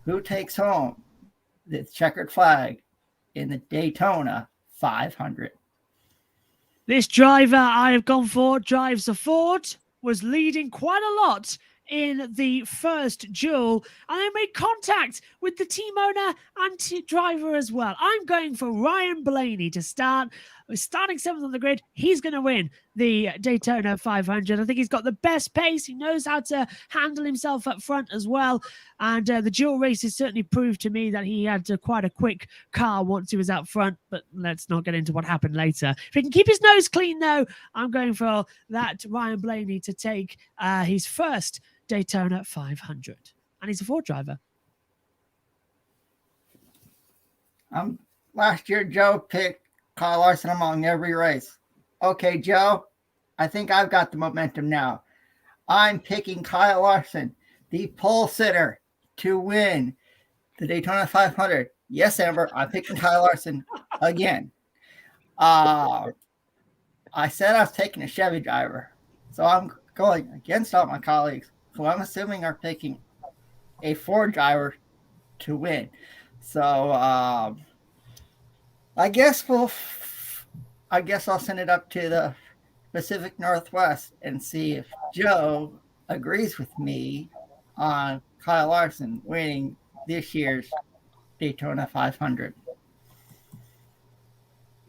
who takes home the checkered flag in the Daytona 500? This driver I have gone for drives a Ford, was leading quite a lot in the first duel, and they made contact with the team owner and driver as well. I'm going for Ryan Blaney to start. Starting 7th on the grid, he's going to win the Daytona 500. I think he's got the best pace. He knows how to handle himself up front as well. And the dual races certainly proved to me that he had quite a quick car once he was out front. But let's not get into what happened later. If he can keep his nose clean, though, I'm going for that Ryan Blaney to take his first Daytona 500. And he's a Ford driver. Last year, Joe picked Kyle Larson among every race. Okay, Joe, I think I've got the momentum now. I'm picking Kyle Larson, the pole sitter, to win the Daytona 500. Yes, Amber, I'm picking Kyle Larson again. I said I was taking a Chevy driver, so I'm going against all my colleagues, who I'm assuming are picking a Ford driver to win. So I guess I'll send it up to the Pacific Northwest and see if Joe agrees with me on Kyle Larson winning this year's Daytona 500.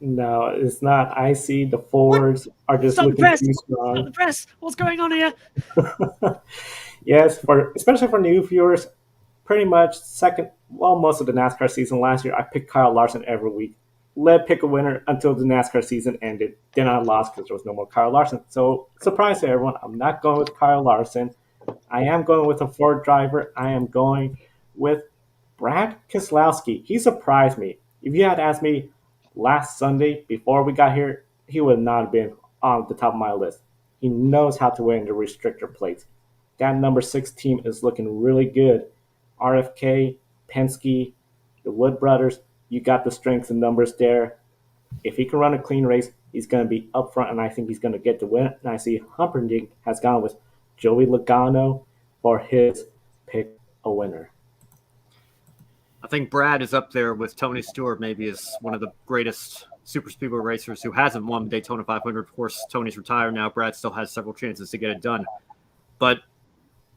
No, it's not. I see the Fords are just Stop looking too strong. Stop the press. What's going on here? Yes, especially for new viewers, pretty much most of the NASCAR season last year, I picked Kyle Larson every week. Led Pick a Winner until the NASCAR season ended. Then I lost because there was no more Kyle Larson. So, surprise to everyone, I'm not going with Kyle Larson. I am going with a Ford driver. I am going with Brad Keselowski. He surprised me. If you had asked me last Sunday before we got here, he would not have been on the top of my list. He knows how to win the restrictor plates. That number 6 team is looking really good. RFK, Penske, the Wood brothers, you got the strengths and numbers there. If he can run a clean race, he's going to be up front, and I think he's going to get the win. And I see Humperdinck has gone with Joey Logano for his Pick a Winner. I think Brad is up there with Tony Stewart, maybe as one of the greatest super speedway racers who hasn't won the Daytona 500. Of course, Tony's retired now. Brad still has several chances to get it done. But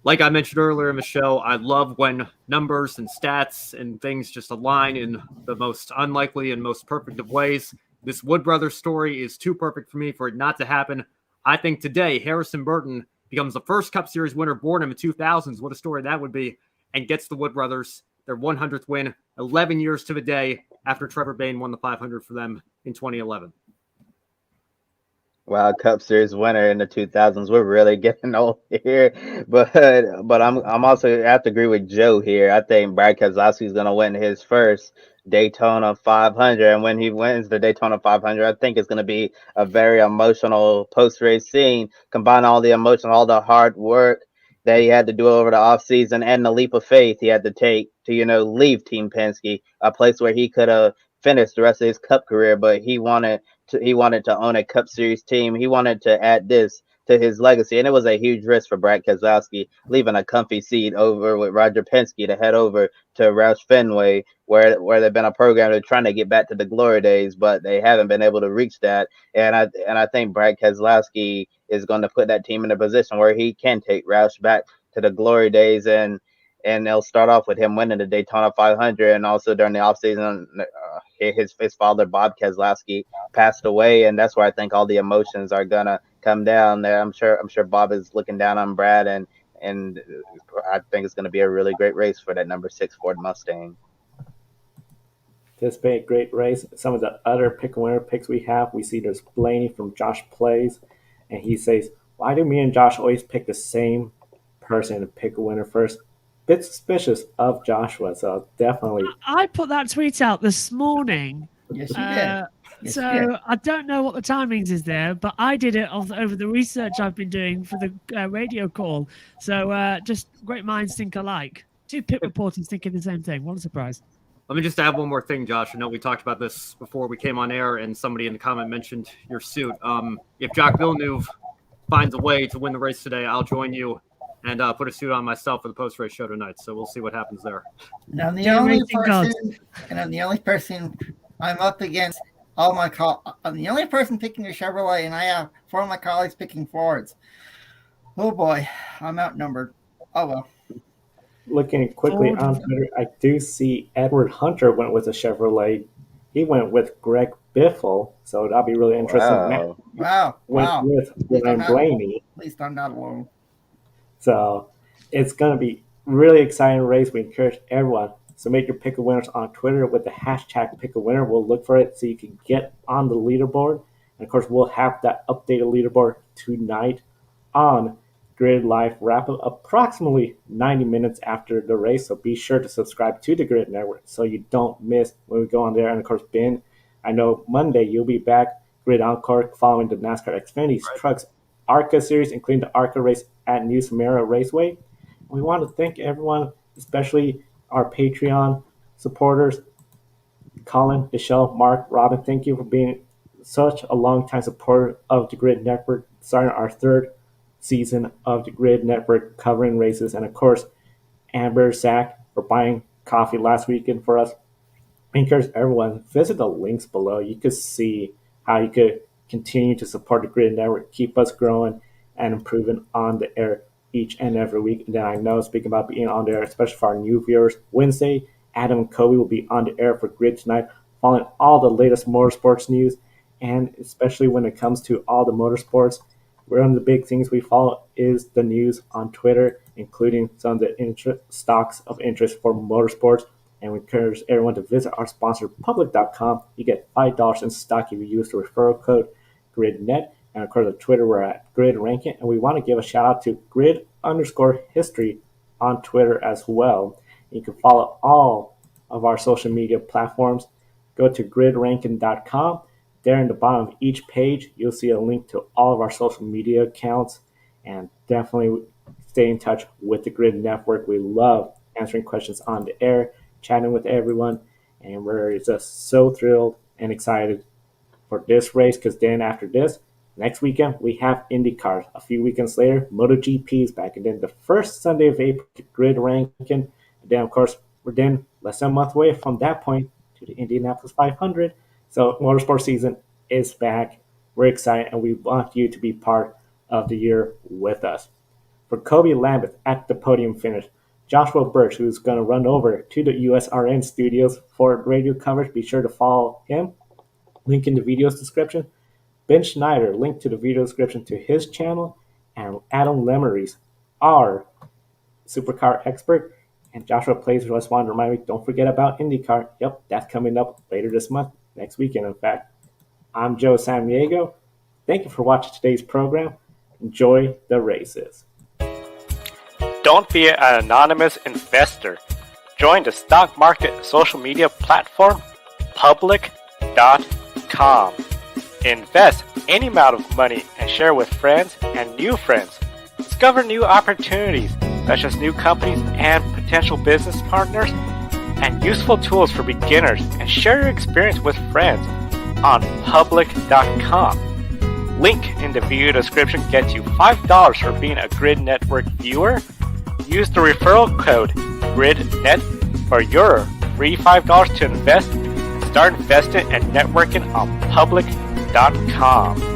like I mentioned earlier in the show, I love when numbers and stats and things just align in the most unlikely and most perfect of ways. This Wood Brothers story is too perfect for me for it not to happen. I think today Harrison Burton becomes the first Cup Series winner born in the 2000s. What a story that would be. And gets the Wood Brothers their 100th win 11 years to the day after Trevor Bayne won the 500 for them in 2011. Wow, Cup Series winner in the 2000s. We're really getting old here, but I'm also I have to agree with Joe here. I think Brad Keselowski is going to win his first Daytona 500, and when he wins the Daytona 500, I think it's going to be a very emotional post race scene. Combine all the emotion, all the hard work that he had to do over the off season, and the leap of faith he had to take to leave Team Penske, a place where he could have finished the rest of his Cup career, but he wanted to own a Cup Series team. He wanted to add this to his legacy, and it was a huge risk for Brad Keselowski, leaving a comfy seat over with Roger Penske to head over to Roush Fenway, where they've been a program they're trying to get back to the glory days, but they haven't been able to reach that. And I think Brad Keselowski is going to put that team in a position where he can take Roush back to the glory days, and they'll start off with him winning the Daytona 500, and also during the offseason, his father Bob Keselowski passed away, and that's where I think all the emotions are gonna come down. There, I'm sure Bob is looking down on Brad, and I think it's gonna be a really great race for that number 6 Ford Mustang. This been a great race. Some of the other pick winner picks we see there's Blaney from Josh Plays, and he says, "Why do me and Josh always pick the same person to pick a winner first?" Bit suspicious of Joshua, so definitely. I put that tweet out this morning. Yes, you did. Yes, So you did. I don't know what the timings is there, but I did it over the research I've been doing for the radio call. So just great minds think alike. Two pit reporters thinking the same thing. What a surprise. Let me just add one more thing, Josh. I know we talked about this before we came on air, and somebody in the comment mentioned your suit. If Jacques Villeneuve finds a way to win the race today, I'll join you and put a suit on myself for the post-race show tonight. So we'll see what happens there. And I'm the Dear only racing gods. person, and I'm the only person I'm up against. I'm the only person picking a Chevrolet, and I have 4 of my colleagues picking Fords. Oh boy, I'm outnumbered. Oh well. Looking quickly Ford. on Twitter, I do see Edward Hunter went with a Chevrolet. He went with Greg Biffle, so that'll be really interesting. Matt Wow. went Wow. with Ryan Blaney. At least I'm not alone. So it's going to be really exciting race. We encourage everyone. So make your pick a winners on Twitter with the hashtag pick a winner. We'll look for it so you can get on the leaderboard. And of course, we'll have that updated leaderboard tonight on Grid Live wrap up approximately 90 minutes after the race. So be sure to subscribe to the Grid Network so you don't miss when we go on there. And of course, Ben, I know Monday you'll be back Grid Encore following the NASCAR Xfinity Trucks ARCA series, including the ARCA race at New Smyrna Raceway. We want to thank everyone, especially our Patreon supporters, Colin, Michelle, Mark, Robin. Thank you for being such a long time supporter of the Grid Network, starting our 3rd season of the Grid Network covering races. And of course, Amber, Zach for buying coffee last weekend for us. I encourage everyone, visit the links below. You could see how you could continue to support the Grid Network, keep us growing and improving on the air each and every week. And then I know, speaking about being on the air, especially for our new viewers, Wednesday, Adam and Kobe will be on the air for Grid Tonight, following all the latest motorsports news, and especially when it comes to all the motorsports. One of the big things we follow is the news on Twitter, including some of the stocks of interest for motorsports. And we encourage everyone to visit our sponsor, public.com. You get $5 in stock if you use the referral code GridNet. And of course, on Twitter, we're at Grid Ranking. And we want to give a shout out to Grid_History on Twitter as well. You can follow all of our social media platforms. Go to gridranking.com. There in the bottom of each page, you'll see a link to all of our social media accounts. And definitely stay in touch with the Grid Network. We love answering questions on the air, chatting with everyone. And we're just so thrilled and excited for this race, because then after this, next weekend, we have IndyCar. A few weekends later, MotoGP is back. And then the first Sunday of April, Grid Ranking. And then, of course, we're then less than a month away from that point to the Indianapolis 500. So motorsport season is back. We're excited, and we want you to be part of the year with us. For Kobe Lambeth at the podium finish, Joshua Burch, who's going to run over to the USRN studios for radio coverage, be sure to follow him. Link in the video's description. Ben Schneider, link to the video description to his channel. And Adam Lemerise, our supercar expert. And Joshua Plays just wanted to remind me, don't forget about IndyCar. Yep, that's coming up later this month, next weekend, in fact. I'm Joe Samaniego. Thank you for watching today's program. Enjoy the races. Don't be an anonymous investor. Join the stock market social media platform, public.com. Invest any amount of money and share with friends and new friends. Discover new opportunities, such as new companies and potential business partners, and useful tools for beginners, and share your experience with friends on public.com. Link in the video description gets you $5 for being a Grid Network viewer. Use the referral code GridNet for your free $5 to invest. Start investing and networking on public.com.